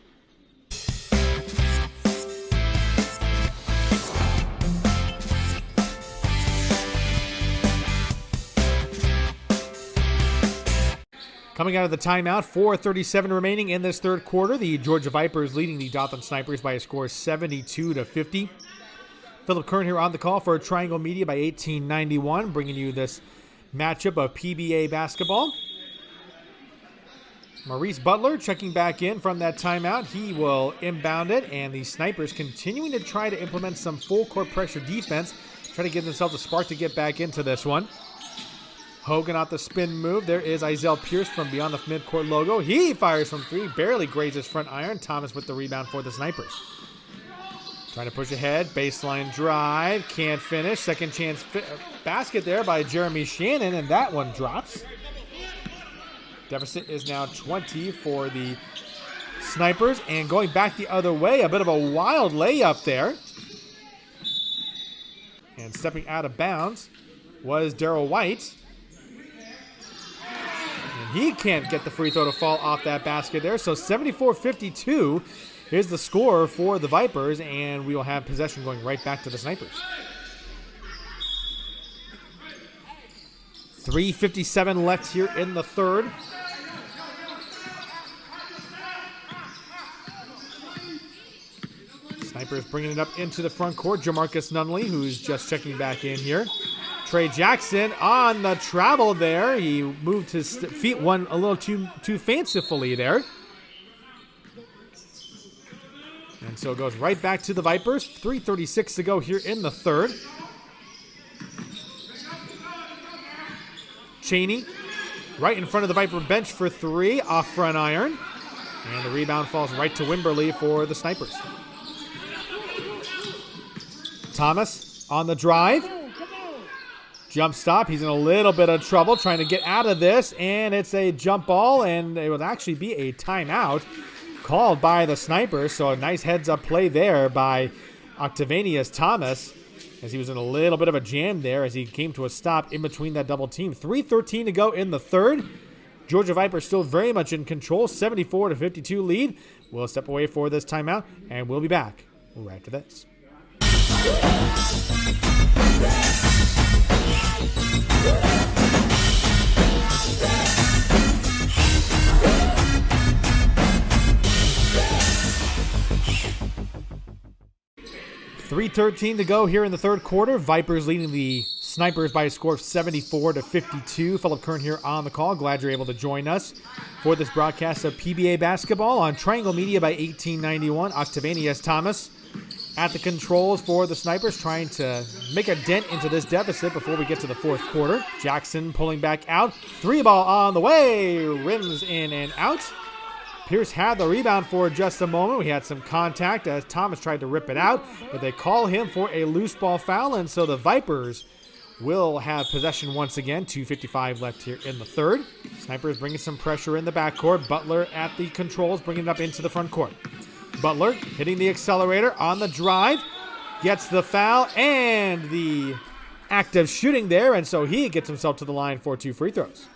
Coming out of the timeout, 4:37 remaining in this third quarter. The Georgia Vipers leading the Dothan Snipers by a score of 72-50. Philip Kern here on the call for Triangle Media by 1891, bringing you this matchup of PBA basketball. Maurice Butler checking back in from that timeout. He will inbound it, and the Snipers continuing to try to implement some full court pressure defense, try to give themselves a spark to get back into this one. Hogan off the spin move. There is Izell Pierce from beyond the midcourt logo. He fires from 3, barely grazes front iron. Thomas with the rebound for the Snipers. Trying to push ahead. Baseline drive. Can't finish. Second chance basket there by Jeremy Shannon, and that one drops. Deficit is now 20 for the Snipers, and going back the other way, a bit of a wild layup there. And stepping out of bounds was Darrell White. And he can't get the free throw to fall off that basket there. So 74-52 is the score for the Vipers, and we will have possession going right back to the Snipers. 3:57 left here in the third. Snipers bringing it up into the front court. Jamarcus Nunley, who's just checking back in here. Trey Jackson on the travel there. He moved his feet one a little too fancifully there. And so it goes right back to the Vipers. 3:36 to go here in the third. Chaney right in front of the Viper bench for three, off front iron. And the rebound falls right to Wimberly for the Snipers. Thomas on the drive. Jump stop. He's in a little bit of trouble trying to get out of this, and it's a jump ball, and it would actually be a timeout called by the Snipers. So a nice heads-up play there by Octavianus Thomas, as he was in a little bit of a jam there as he came to a stop in between that double team. 3:13 to go in the third. Georgia Vipers still very much in control, 74-52 lead. We'll step away for this timeout, and we'll be back right after this. .313 to go here in the third quarter. Vipers leading the Snipers by a score of 74-52. Philip Kern here on the call. Glad you're able to join us for this broadcast of PBA basketball on Triangle Media by 1891. Octavianus Thomas at the controls for the Snipers, trying to make a dent into this deficit before we get to the fourth quarter. Jackson pulling back out. Three ball on the way. Rims in and out. Pierce had the rebound for just a moment. We had some contact as Thomas tried to rip it out, but they call him for a loose ball foul, and so the Vipers will have possession once again. 2:55 left here in the third. Snipers bringing some pressure in the backcourt. Butler at the controls, bringing it up into the front court. Butler hitting the accelerator on the drive, gets the foul and the act of shooting there, and so he gets himself to the line for two free throws.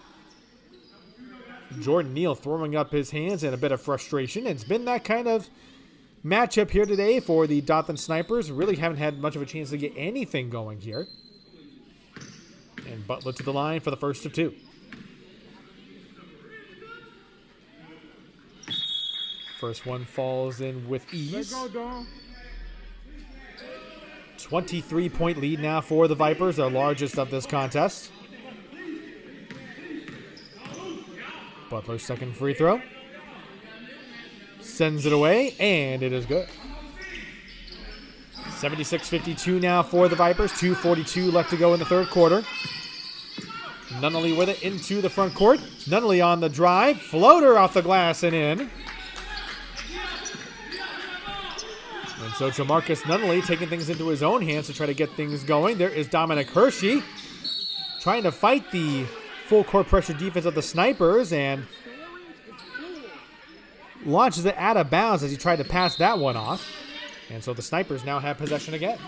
Jordan Neal throwing up his hands in a bit of frustration. It's been that kind of matchup here today for the Dothan Snipers. Really haven't had much of a chance to get anything going here. And Butler to the line for the first of two. First one falls in with ease. 23-point lead now for the Vipers, their largest of this contest. Butler's second free throw. Sends it away, and it is good. 76-52 now for the Vipers. 2:42 left to go in the third quarter. Nunley with it into the front court. Nunley on the drive. Floater off the glass and in. And so Jamarcus Nunley taking things into his own hands to try to get things going. There is Dominic Hershey trying to fight the full court pressure defense of the Snipers and launches it out of bounds as he tried to pass that one off. And so the Snipers now have possession again.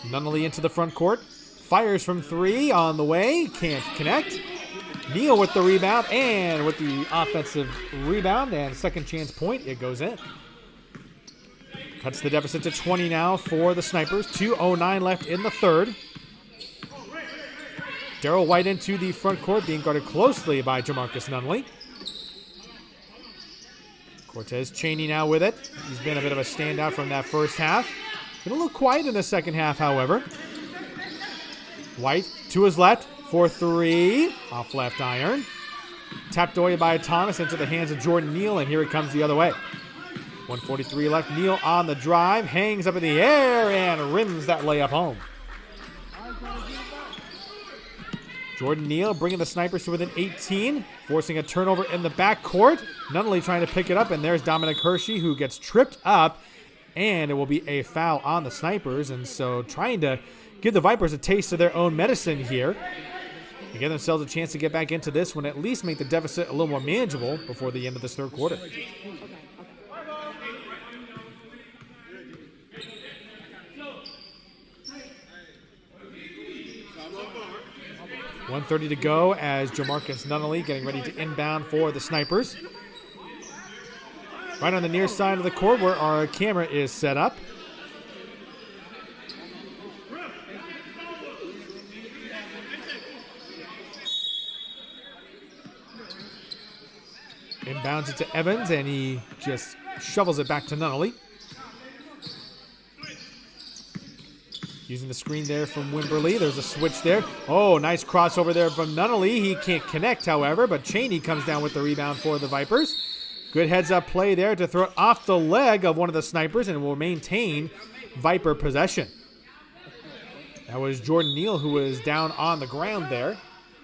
Nunley into the front court. Fires from three on the way. Can't connect. Neal with the rebound and with the offensive rebound and second chance point, it goes in. Cuts the deficit to 20 now for the Snipers. 2:09 left in the third. Darrell White into the front court, being guarded closely by Jamarcus Nunley. Cortez Chaney now with it. He's been a bit of a standout from that first half. Been a little quiet in the second half, however. White to his left for three. Off left iron. Tapped away by Thomas into the hands of Jordan Neal, and here it comes the other way. 1:43 left. Neal on the drive, hangs up in the air, and rims that layup home. Jordan Neal bringing the Snipers to within 18, forcing a turnover in the backcourt. Nunnally trying to pick it up, and there's Dominic Hershey, who gets tripped up, and it will be a foul on the Snipers. And so trying to give the Vipers a taste of their own medicine here. They give themselves a chance to get back into this one, at least make the deficit a little more manageable before the end of this third quarter. .130 to go as Jamarcus Nunnally getting ready to inbound for the Snipers. Right on the near side of the court where our camera is set up. Inbounds it to Evans, and he just shovels it back to Nunnally. Using the screen there from Wimberly. There's a switch there. Oh, nice crossover there from Nunnally. He can't connect, however, but Cheney comes down with the rebound for the Vipers. Good heads-up play there to throw it off the leg of one of the Snipers, and will maintain Viper possession. That was Jordan Neal who was down on the ground there.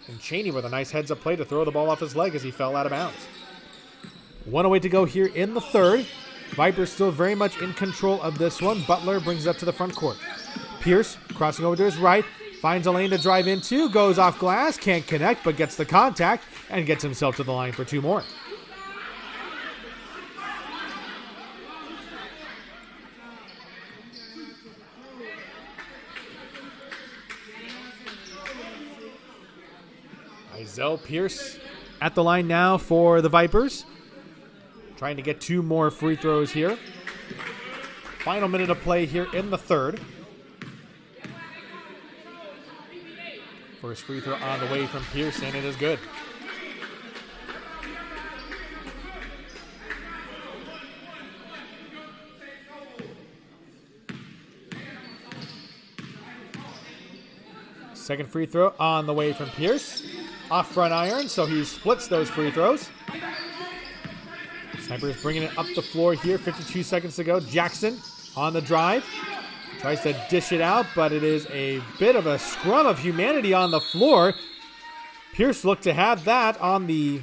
And Cheney with a nice heads-up play to throw the ball off his leg as he fell out of bounds. 1:08 to go here in the third. Vipers still very much in control of this one. Butler brings it up to the front court. Pierce crossing over to his right, finds a lane to drive into, goes off glass, can't connect, but gets the contact and gets himself to the line for two more. Isaiah Pierce at the line now for the Vipers. Trying to get two more free throws here. Final minute of play here in the third. First free throw on the way from Pierce, and it is good. Second free throw on the way from Pierce. Off front iron, so he splits those free throws. Snipers bringing it up the floor here, 52 seconds to go. Jackson on the drive. Tries to dish it out, but it is a bit of a scrum of humanity on the floor. Pierce looked to have that on the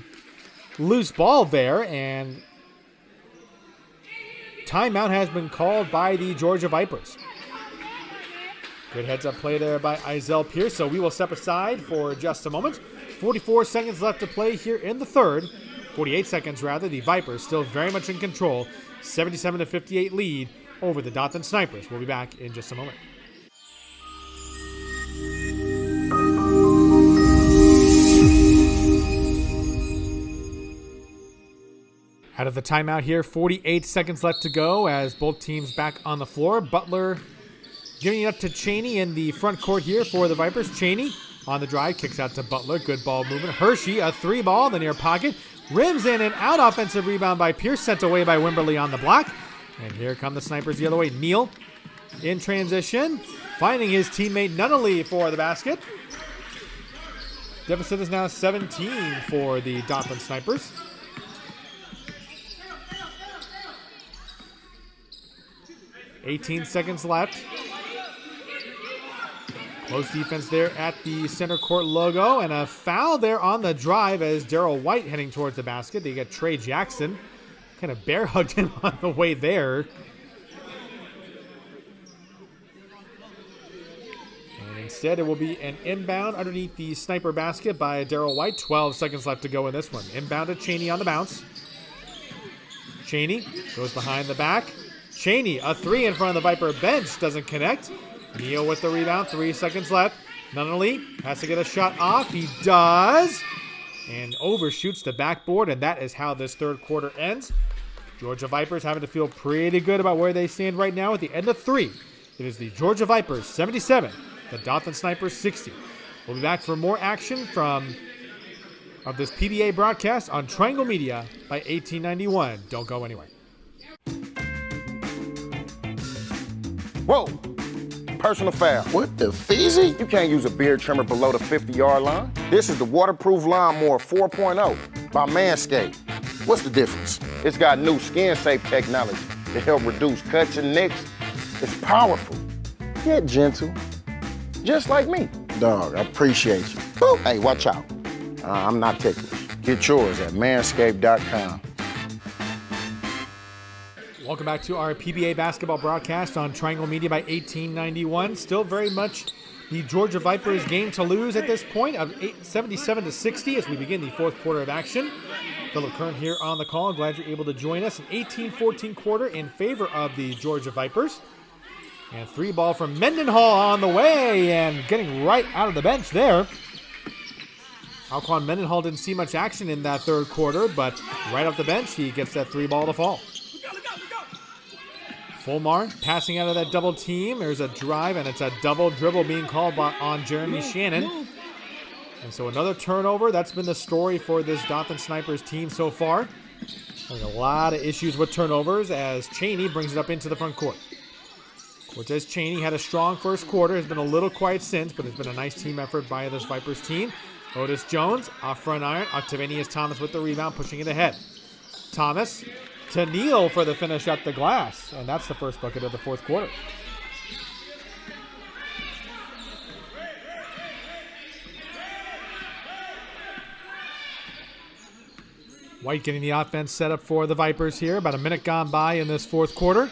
loose ball there, and timeout has been called by the Georgia Vipers. Good heads-up play there by Isaiah Pierce, so we will step aside for just a moment. 44 seconds left to play here in the third. 48 seconds, rather. The Vipers still very much in control. 77-58 lead over the Dothan Snipers. We'll be back in just a moment. Out of the timeout here, 48 seconds left to go as both teams back on the floor. Butler giving it up to Cheney in the front court here for the Vipers. Cheney on the drive, kicks out to Butler. Good ball movement. Hershey, a three ball in the near pocket. Rims in and out. Offensive rebound by Pierce, sent away by Wimberly on the block. And here come the Snipers the other way. Neal in transition, finding his teammate Nunnally for the basket. Deficit is now 17 for the Dothan Snipers. .18 seconds left. Close defense there at the center court logo, and a foul there on the drive as Darrell White heading towards the basket. They get Trey Jackson. Kind of bear hugged him on the way there. And instead, it will be an inbound underneath the Sniper basket by Darrell White. 12 seconds left to go in this one. Inbound to Cheney on the bounce. Cheney goes behind the back. Cheney, a three in front of the Viper bench, doesn't connect. Neal with the rebound, 3 seconds left. Nunnally has to get a shot off. He does. And overshoots the backboard, and that is how this third quarter ends. Georgia Vipers having to feel pretty good about where they stand right now at the end of three. It is the Georgia Vipers 77, the Dothan Snipers 60. We'll be back for more action of this PBA broadcast on Triangle Media by 1891. Don't go anywhere. Whoa! Personal foul. What the feezy? You can't use a beard trimmer below the 50-yard line. This is the Waterproof Lawnmower 4.0 by Manscaped. What's the difference? It's got new skin-safe technology to help reduce cuts and nicks. It's powerful, yet gentle, just like me. Dog, I appreciate you. Woo. Hey, watch out. I'm not ticklish. Get yours at manscaped.com. Welcome back to our PBA basketball broadcast on Triangle Media by 1891. Still very much the Georgia Vipers game to lose at this point of 77-60 as we begin the fourth quarter of action. Philip Kern here on the call. Glad you're able to join us. An 18-14 quarter in favor of the Georgia Vipers. And three ball from Mendenhall on the way and getting right out of the bench there. Alquan Mendenhall didn't see much action in that third quarter, but right off the bench, he gets that three ball to fall. Fulmar passing out of that double team. There's a drive, and it's a double dribble being called on Jeremy Shannon. And so another turnover. That's been the story for this Dothan Snipers team so far. Having a lot of issues with turnovers as Cheney brings it up into the front court. Cortez Cheney had a strong first quarter. Has been a little quiet since, but it's been a nice team effort by this Vipers team. Otis Jones off front iron. Octavianus Thomas with the rebound, pushing it ahead. Thomas to Neal for the finish at the glass. And that's the first bucket of the fourth quarter. White getting the offense set up for the Vipers here. About a minute gone by in this fourth quarter.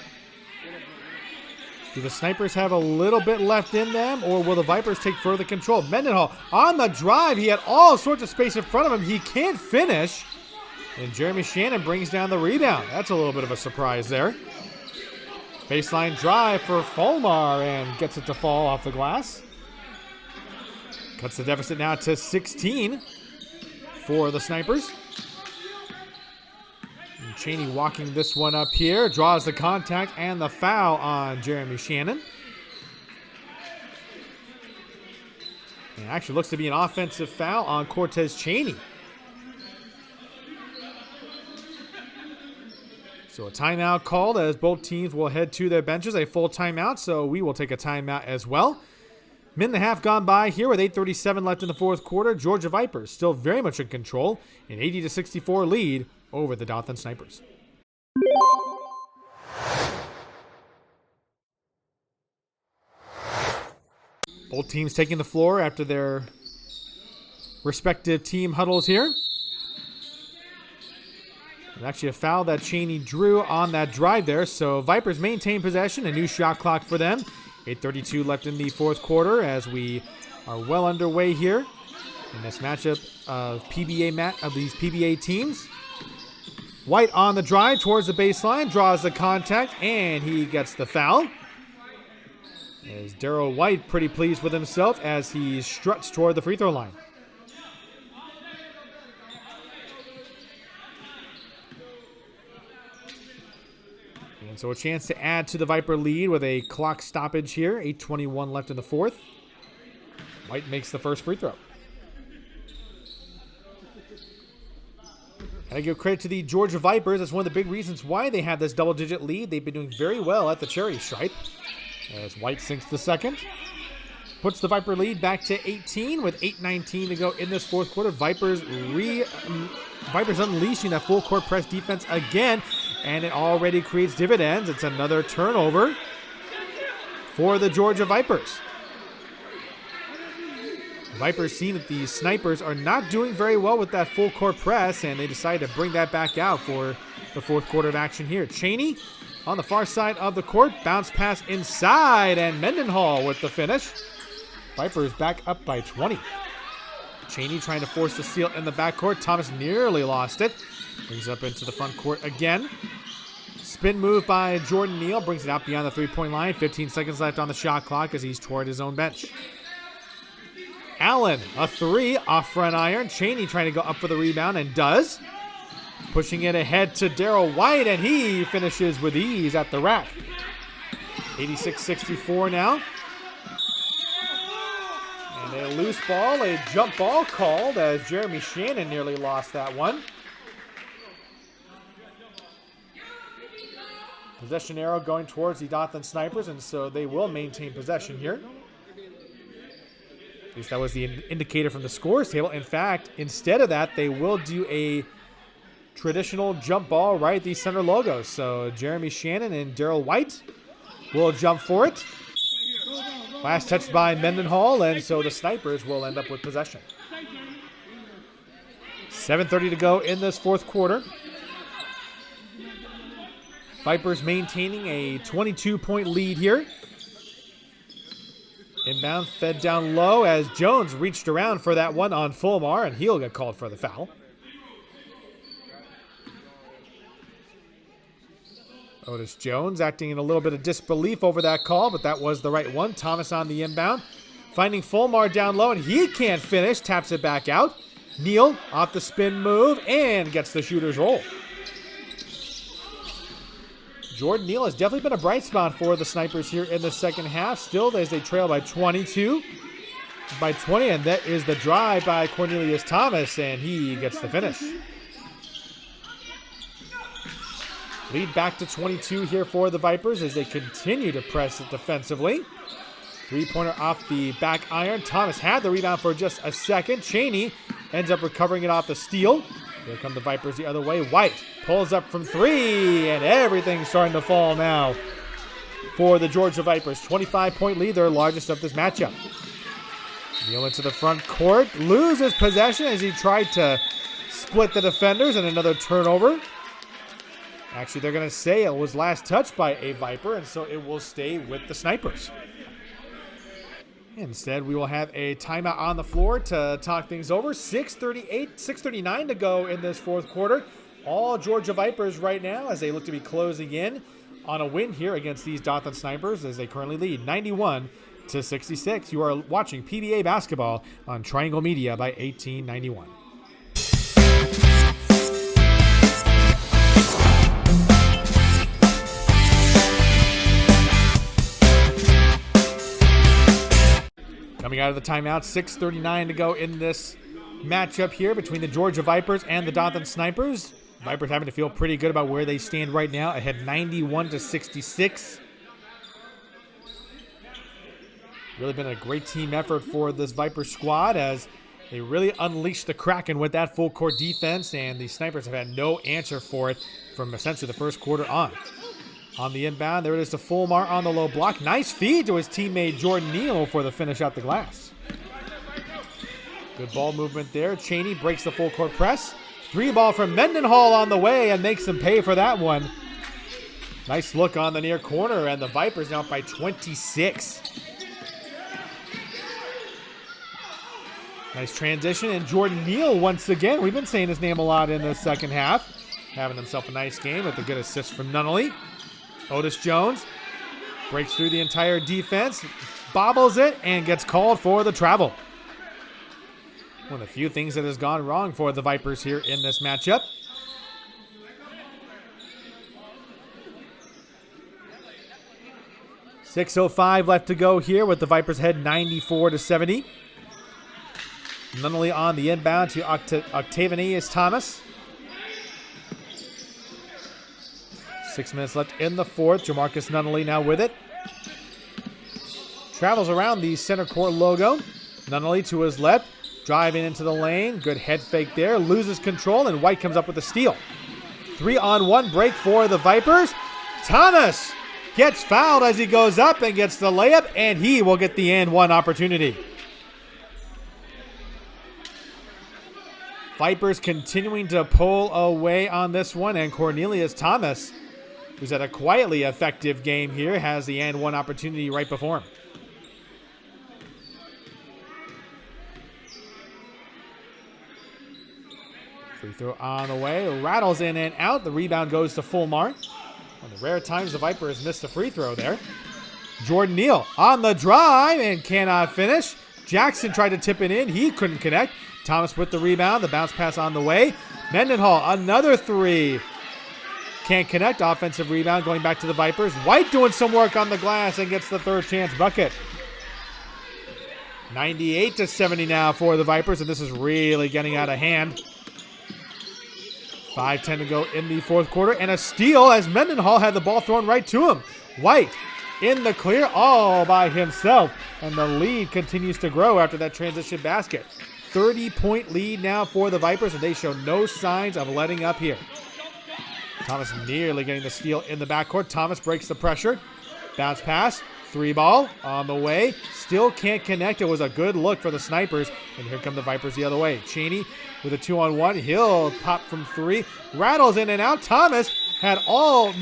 Do the Snipers have a little bit left in them, or will the Vipers take further control? Mendenhall on the drive. He had all sorts of space in front of him. He can't finish. And Jeremy Shannon brings down the rebound. That's a little bit of a surprise there. Baseline drive for Fulmar and gets it to fall off the glass. Cuts the deficit now to 16 for the Snipers. And Cheney walking this one up here. Draws the contact and the foul on Jeremy Shannon. And it actually looks to be an offensive foul on Cortez Cheney. So a timeout called as both teams will head to their benches. A full timeout, so we will take a timeout as well. Minute and a half gone by here with 8:37 left in the fourth quarter. Georgia Vipers still very much in control. An 80-64 lead over the Dothan Snipers. Both teams taking the floor after their respective team huddles here. And actually a foul that Cheney drew on that drive there. So Vipers maintain possession. A new shot clock for them. 8:32 left in the fourth quarter as we are well underway here in this matchup of these PBA teams. White on the drive towards the baseline, draws the contact, and he gets the foul. As Darryl White pretty pleased with himself as he struts toward the free throw line. And so a chance to add to the Viper lead with a clock stoppage here. 8:21 left in the fourth. White makes the first free throw. And I give credit to the Georgia Vipers. That's one of the big reasons why they have this double-digit lead. They've been doing very well at the cherry stripe. As White sinks the second. Puts the Viper lead back to 18 with 8:19 to go in this fourth quarter. Vipers unleashing that full court press defense again, and it already creates dividends. It's another turnover for the Georgia Vipers. The Vipers see that the Snipers are not doing very well with that full court press, and they decide to bring that back out for the fourth quarter of action here. Cheney on the far side of the court, bounce pass inside, and Mendenhall with the finish. Vipers back up by 20. Cheney trying to force the steal in the backcourt. Thomas nearly lost it. Brings it up into the front court again. Spin move by Jordan Neal. Brings it out beyond the three-point line. 15 seconds left on the shot clock as he's toward his own bench. Allen, a three off front iron. Cheney trying to go up for the rebound and does. Pushing it ahead to Darryl White, and he finishes with ease at the rack. 86-64 now. And a loose ball, a jump ball called as Jeremy Shannon nearly lost that one. Possession arrow going towards the Dothan Snipers, and so they will maintain possession here. At least that was the indicator from the scores table. In fact, instead of that, they will do a traditional jump ball right at the center logo. So Jeremy Shannon and Darryl White will jump for it. Last touch by Mendenhall, and so the Snipers will end up with possession. 7:30 to go in this fourth quarter. Vipers maintaining a 22-point lead here. Inbound fed down low as Jones reached around for that one on Fulmar, and he'll get called for the foul. Otis Jones acting in a little bit of disbelief over that call, but that was the right one. Thomas on the inbound, finding Fulmar down low, and he can't finish. Taps it back out. Neal off the spin move and gets the shooter's roll. Jordan Neal has definitely been a bright spot for the Snipers here in the second half. Still, as they trail by 20, and that is the drive by Cornelius Thomas, and he gets the finish. Lead back to 22 here for the Vipers as they continue to press it defensively. Three-pointer off the back iron. Thomas had the rebound for just a second. Chaney ends up recovering it off the steal. Here come the Vipers the other way. White pulls up from three, and everything's starting to fall now for the Georgia Vipers. 25-point lead, their largest of this matchup. Neal into the front court, loses possession as he tried to split the defenders, and another turnover. Actually, they're going to say it was last touched by a Viper, and so it will stay with the Snipers. Instead, we will have a timeout on the floor to talk things over. 6:39 to go in this fourth quarter. All Georgia Vipers right now as they look to be closing in on a win here against these Dothan Snipers as they currently lead 91-66. You are watching PBA basketball on Triangle Media by 1891. Coming out of the timeout, 6:39 to go in this matchup here between the Georgia Vipers and the Dothan Snipers. Vipers having to feel pretty good about where they stand right now, ahead 91-66. Really been a great team effort for this Viper squad as they really unleashed the Kraken with that full court defense, and the Snipers have had no answer for it from essentially the first quarter on. On the inbound, there it is to Fulmar on the low block. Nice feed to his teammate Jordan Neal for the finish out the glass. Good ball movement there. Chaney breaks the full court press. Three ball from Mendenhall on the way and makes him pay for that one. Nice look on the near corner, and the Vipers now up by 26. Nice transition, and Jordan Neal once again. We've been saying his name a lot in the second half. Having himself a nice game with a good assist from Nunnally. Otis Jones breaks through the entire defense, bobbles it, and gets called for the travel. One of the few things that has gone wrong for the Vipers here in this matchup. .605 left to go here with the Vipers head 94-70. Nunnally on the inbound to Octavianus Thomas. 6 minutes left in the fourth. Jamarcus Nunnally now with it. Travels around the center court logo. Nunnally to his left. Driving into the lane. Good head fake there. Loses control, and White comes up with a steal. 3-on-1 break for the Vipers. Thomas gets fouled as he goes up and gets the layup, and he will get the and one opportunity. Vipers continuing to pull away on this one, and Cornelius Thomas, who's had a quietly effective game here, has the and one opportunity right before him. Free throw on the way, rattles in and out. The rebound goes to Fulmar. One of the rare times the Vipers missed a free throw there. Jordan Neal on the drive and cannot finish. Jackson tried to tip it in. He couldn't connect. Thomas with the rebound. The bounce pass on the way. Mendenhall, another three. Can't connect. Offensive rebound going back to the Vipers. White doing some work on the glass and gets the third chance bucket. 98-70 now for the Vipers, and this is really getting out of hand. 5:10 to go in the fourth quarter, and a steal as Mendenhall had the ball thrown right to him. White in the clear all by himself, and the lead continues to grow after that transition basket. 30-point lead now for the Vipers, and they show no signs of letting up here. Thomas nearly getting the steal in the backcourt. Thomas breaks the pressure. Bounce pass. Three ball on the way. Still can't connect. It was a good look for the Snipers. And here come the Vipers the other way. Cheney with a 2-on-1. He'll pop from three. Rattles in and out. Thomas had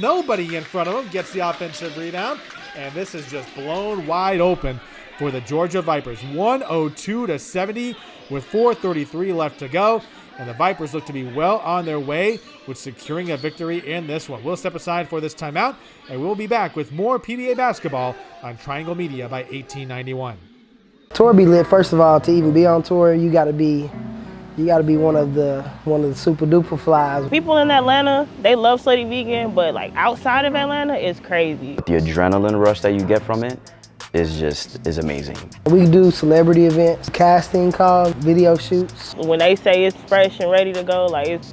nobody in front of him. Gets the offensive rebound. And this is just blown wide open for the Georgia Vipers. 102-70 with 4:33 left to go. And the Vipers look to be well on their way with securing a victory in this one. We'll step aside for this timeout, and we'll be back with more PBA basketball on Triangle Media by 1891. Tour be lit. First of all, to even be on tour, you got to be one of the super duper flies. People in Atlanta, they love Slutty Vegan, but like outside of Atlanta, it's crazy. The adrenaline rush that you get from it is amazing. We do celebrity events, casting calls, video shoots. When they say it's fresh and ready to go, like it's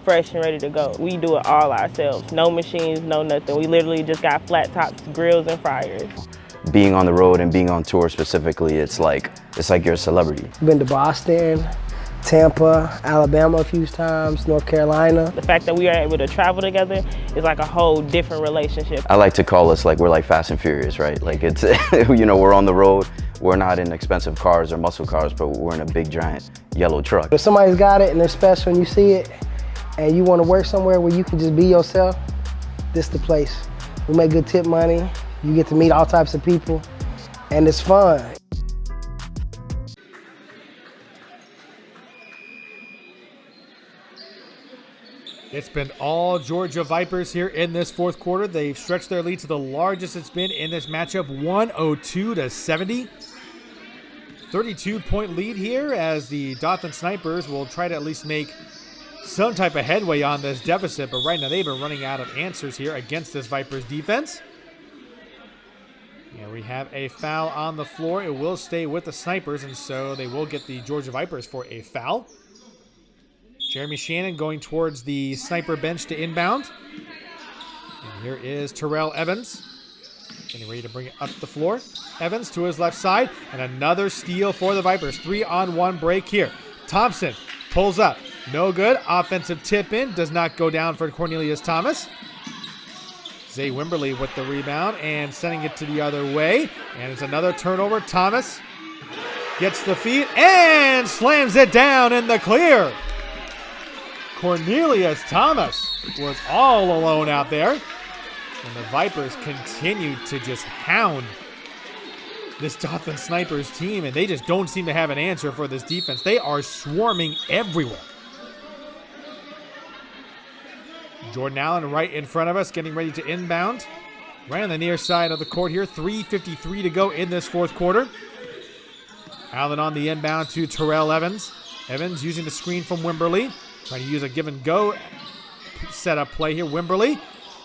fresh and ready to go. We do it all ourselves. No machines, no nothing. We literally just got flat tops, grills, and fryers. Being on the road and being on tour specifically, it's like you're a celebrity. Been to Boston, Tampa, Alabama a few times, North Carolina. The fact that we are able to travel together is like a whole different relationship. I like to call us we're like Fast and Furious, right? Like it's, we're on the road. We're not in expensive cars or muscle cars, but we're in a big giant yellow truck. If somebody's got it and they're special and you see it and you want to work somewhere where you can just be yourself, this is the place. We make good tip money. You get to meet all types of people and it's fun. It's been all Georgia Vipers here in this fourth quarter. They've stretched their lead to the largest it's been in this matchup, 102-70. 32-point lead here as the Dothan Snipers will try to at least make some type of headway on this deficit, but right now they've been running out of answers here against this Vipers defense. And we have a foul on the floor. It will stay with the Snipers, and so they will get the Georgia Vipers for a foul. Jeremy Shannon going towards the Sniper bench to inbound. And here is Terrell Evans. Getting ready to bring it up the floor. Evans to his left side. And another steal for the Vipers. 3-on-1 break here. Thompson pulls up. No good. Offensive tip in. Does not go down for Cornelius Thomas. Zay Wimberly with the rebound and sending it to the other way. And it's another turnover. Thomas gets the feed and slams it down in the clear. Cornelius Thomas was all alone out there. And the Vipers continue to just hound this Dothan Snipers team, and they just don't seem to have an answer for this defense. They are swarming everywhere. Jordan Allen right in front of us, getting ready to inbound. Right on the near side of the court here. 3:53 to go in this fourth quarter. Allen on the inbound to Terrell Evans. Evans using the screen from Wimberly. Trying to use a give and go setup play here. Wimberly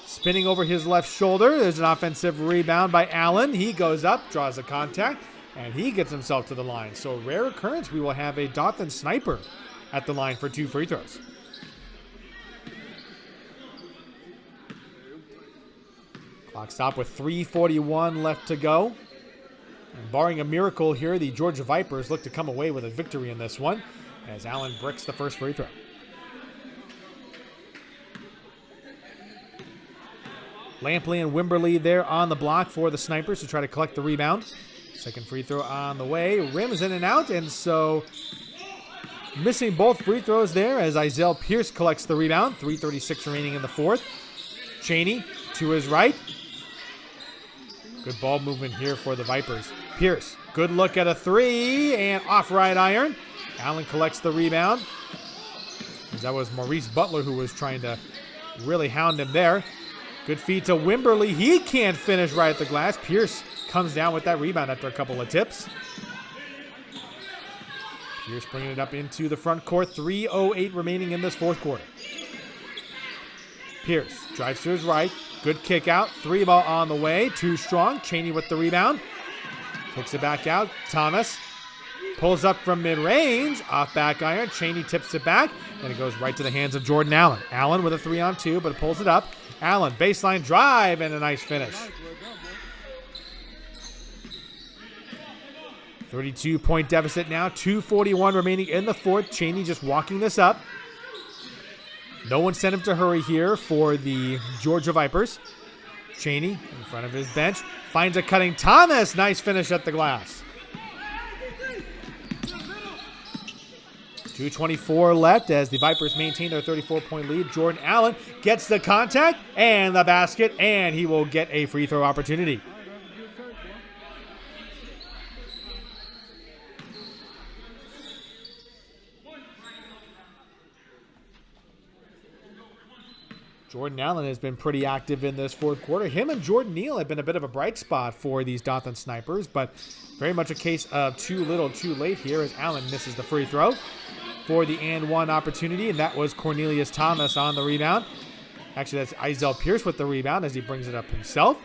spinning over his left shoulder. There's an offensive rebound by Allen. He goes up, draws a contact, and he gets himself to the line. So rare occurrence, we will have a Dothan Sniper at the line for 2 free throws. Clock stop with 3:41 left to go. And barring a miracle here, the Georgia Vipers look to come away with a victory in this one as Allen bricks the first free throw. Lampley and Wimberly there on the block for the Snipers to try to collect the rebound. Second free throw on the way. Rims in and out, and so missing both free throws there as Isaiah Pierce collects the rebound. 3:36 remaining in the fourth. Cheney to his right. Good ball movement here for the Vipers. Pierce, good look at a three, and off right iron. Allen collects the rebound. That was Maurice Butler who was trying to really hound him there. Good feed to Wimberly. He can't finish right at the glass. Pierce comes down with that rebound after a couple of tips. Pierce bringing it up into the front court. 3:08 remaining in this fourth quarter. Pierce drives to his right. Good kick out. 3 ball on the way. Too strong. Cheney with the rebound. Kicks it back out. Thomas pulls up from mid-range. Off back iron. Cheney tips it back. And it goes right to the hands of Jordan Allen. Allen with a 3-on-2, but pulls it up. Allen, baseline drive, and a nice finish. 32-point deficit now. 2:41 remaining in the fourth. Cheney just walking this up. No incentive to hurry here for the Georgia Vipers. Cheney in front of his bench finds a cutting Thomas. Nice finish at the glass. 2:24 left as the Vipers maintain their 34-point lead. Jordan Allen gets the contact and the basket, and he will get a free throw opportunity. Jordan Allen has been pretty active in this fourth quarter. Him and Jordan Neal have been a bit of a bright spot for these Dothan Snipers, but very much a case of too little, too late here as Allen misses the free throw for the and one opportunity, and that was Cornelius Thomas on the rebound. Actually, that's Isel Pierce with the rebound as he brings it up himself.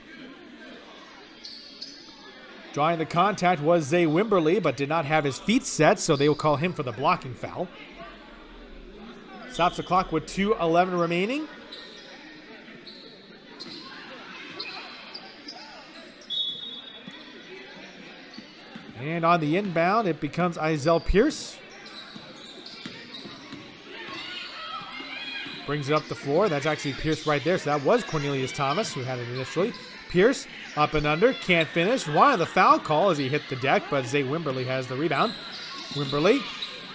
Drawing the contact was Zay Wimberly, but did not have his feet set, so they will call him for the blocking foul. Stops the clock with 2:11 remaining. And on the inbound, it becomes Isel Pierce. Brings it up the floor. That's actually Pierce right there. So that was Cornelius Thomas who had it initially. Pierce up and under. Can't finish. Wanted the foul call as he hit the deck, but Zay Wimberly has the rebound. Wimberly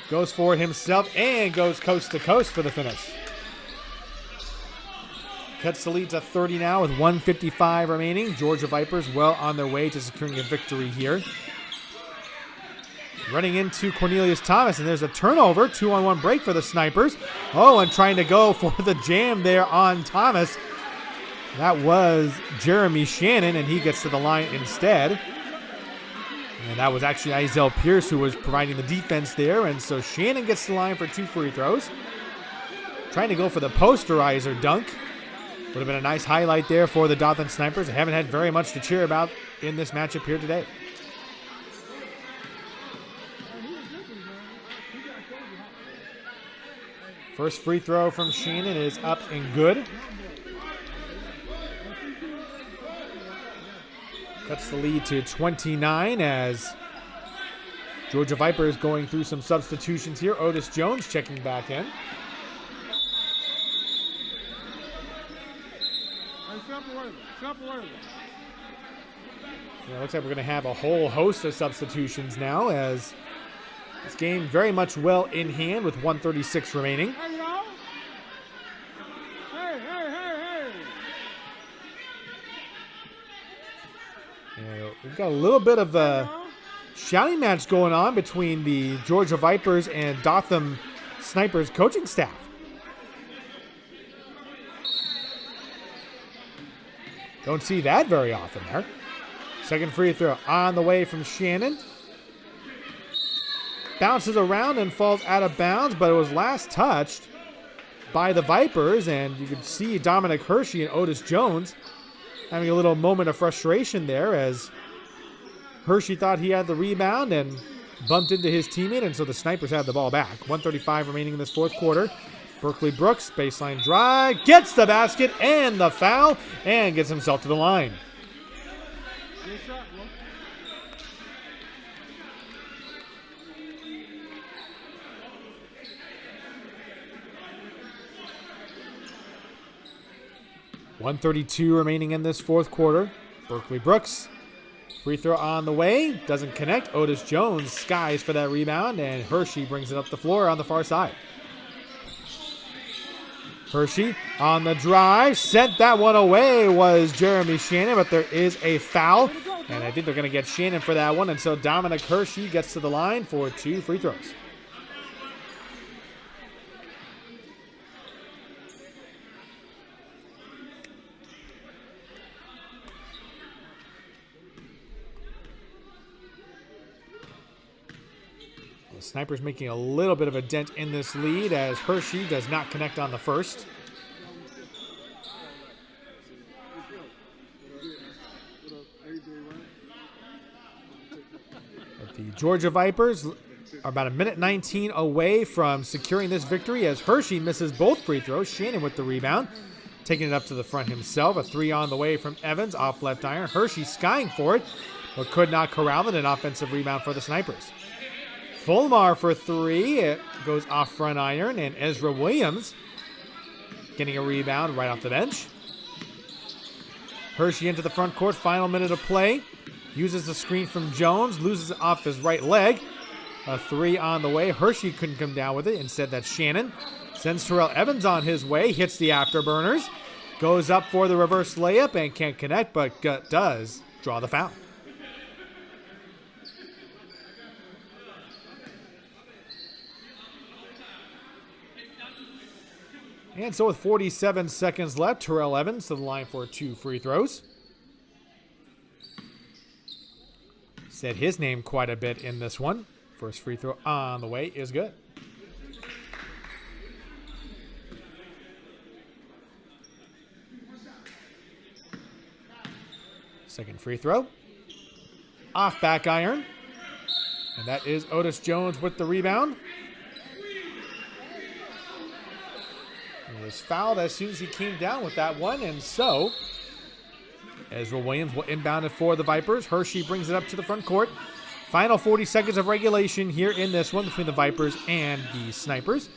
goes for it himself and goes coast to coast for the finish. Cuts the lead to 30 now with 1:55 remaining. Georgia Vipers well on their way to securing a victory here. Running into Cornelius Thomas, and there's a turnover. 2-on-1 break for the Snipers. Oh, and trying to go for the jam there on Thomas. That was Jeremy Shannon, and he gets to the line instead. And that was actually Isel Pierce who was providing the defense there, and so Shannon gets to the line for 2 free throws. Trying to go for the posterizer dunk. Would have been a nice highlight there for the Dothan Snipers. They haven't had very much to cheer about in this matchup here today. First free throw from Shannon is up and good. Cuts the lead to 29 as Georgia Vipers going through some substitutions here. Otis Jones checking back in. Yeah, looks like we're going to have a whole host of substitutions now as this game very much well in hand with 1:36 remaining. We've got a little bit of a shouting match going on between the Georgia Vipers and Dothan Snipers coaching staff. Don't see that very often there. Second free throw on the way from Shannon. Bounces around and falls out of bounds, but it was last touched by the Vipers, and you can see Dominic Hershey and Otis Jones having a little moment of frustration there as Hershey thought he had the rebound and bumped into his teammate, and so the Snipers had the ball back. 1:35 remaining in this fourth quarter. Berkeley Brooks, baseline drive, gets the basket and the foul, and gets himself to the line. .132 remaining in this fourth quarter. Berkeley Brooks, free throw on the way, doesn't connect. Otis Jones skies for that rebound, and Hershey brings it up the floor on the far side. Hershey on the drive, sent that one away was Jeremy Shannon, but there is a foul, and I think they're going to get Shannon for that one, and so Dominic Hershey gets to the line for 2 free throws. The Snipers making a little bit of a dent in this lead as Hershey does not connect on the first. But the Georgia Vipers are about a minute 19 away from securing this victory as Hershey misses both free throws. Shannon with the rebound, taking it up to the front himself. A 3 on the way from Evans off left iron. Hershey skying for it, but could not corral it. An offensive rebound for the Snipers. Fulmar for 3. It goes off front iron, and Ezra Williams getting a rebound right off the bench. Hershey into the front court, final minute of play. Uses the screen from Jones, loses it off his right leg. A three on the way. Hershey couldn't come down with it. Instead, that's Shannon. Sends Terrell Evans on his way, hits the afterburners. Goes up for the reverse layup and can't connect, but does draw the foul. And so with 47 seconds left, Terrell Evans to the line for 2 free throws. Said his name quite a bit in this one. First free throw on the way is good. Second free throw. Off back iron. And that is Otis Jones with the rebound. He was fouled as soon as he came down with that one, and so Ezra Williams will inbound it for the Vipers. Hershey brings it up to the front court. Final 40 seconds of regulation here in this one between the Vipers and the Snipers.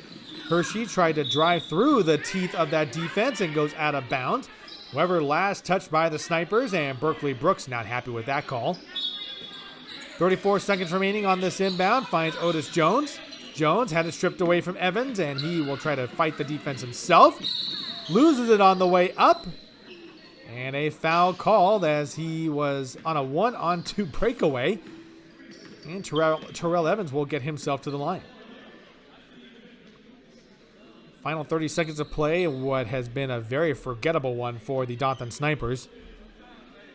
Hershey tried to drive through the teeth of that defense and goes out of bounds. However, last touched by the Snipers, and Berkeley Brooks not happy with that call. 34 seconds remaining on this inbound. Finds Otis Jones. Jones had it stripped away from Evans, and he will try to fight the defense himself. Loses it on the way up. And a foul called as he was on a 1-on-2 breakaway. And Terrell Evans will get himself to the line. Final 30 seconds of play, what has been a very forgettable one for the Dothan Snipers.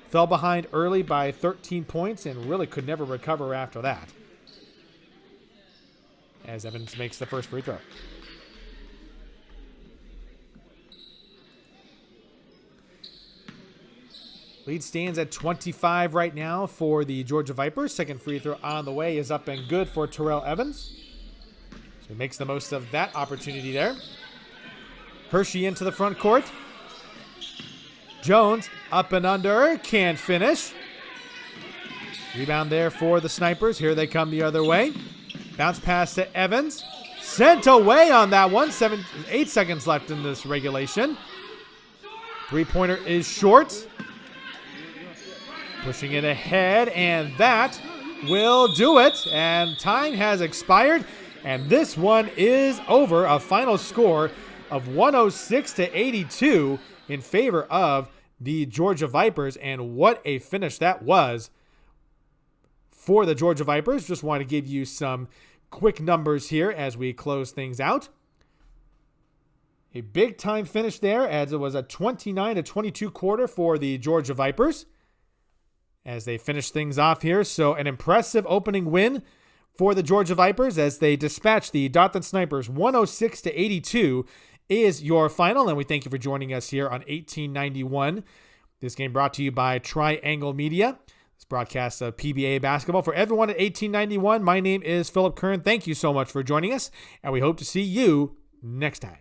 Fell behind early by 13 points and really could never recover after that. As Evans makes the first free throw. Lead stands at 25 right now for the Georgia Vipers. Second free throw on the way is up and good for Terrell Evans. So he makes the most of that opportunity there. Hershey into the front court. Jones up and under, can't finish. Rebound there for the Snipers. Here they come the other way. Bounce pass to Evans. Sent away on that one. 8 seconds left in this regulation. Three-pointer is short. Pushing it ahead, and that will do it. And time has expired, and this one is over. A final score of 106-82 in favor of the Georgia Vipers, and what a finish that was for the Georgia Vipers. Just want to give you some quick numbers here as we close things out. A big time finish there, as it was a 29-22 quarter for the Georgia Vipers as they finish things off here. So an impressive opening win for the Georgia Vipers as they dispatch the Dothan Snipers 106-82 is your final. And we thank you for joining us here on 1891. This game brought to you by Triangle Media. This broadcast of PBA basketball. For everyone at 1891, my name is Philip Kern. Thank you so much for joining us, and we hope to see you next time.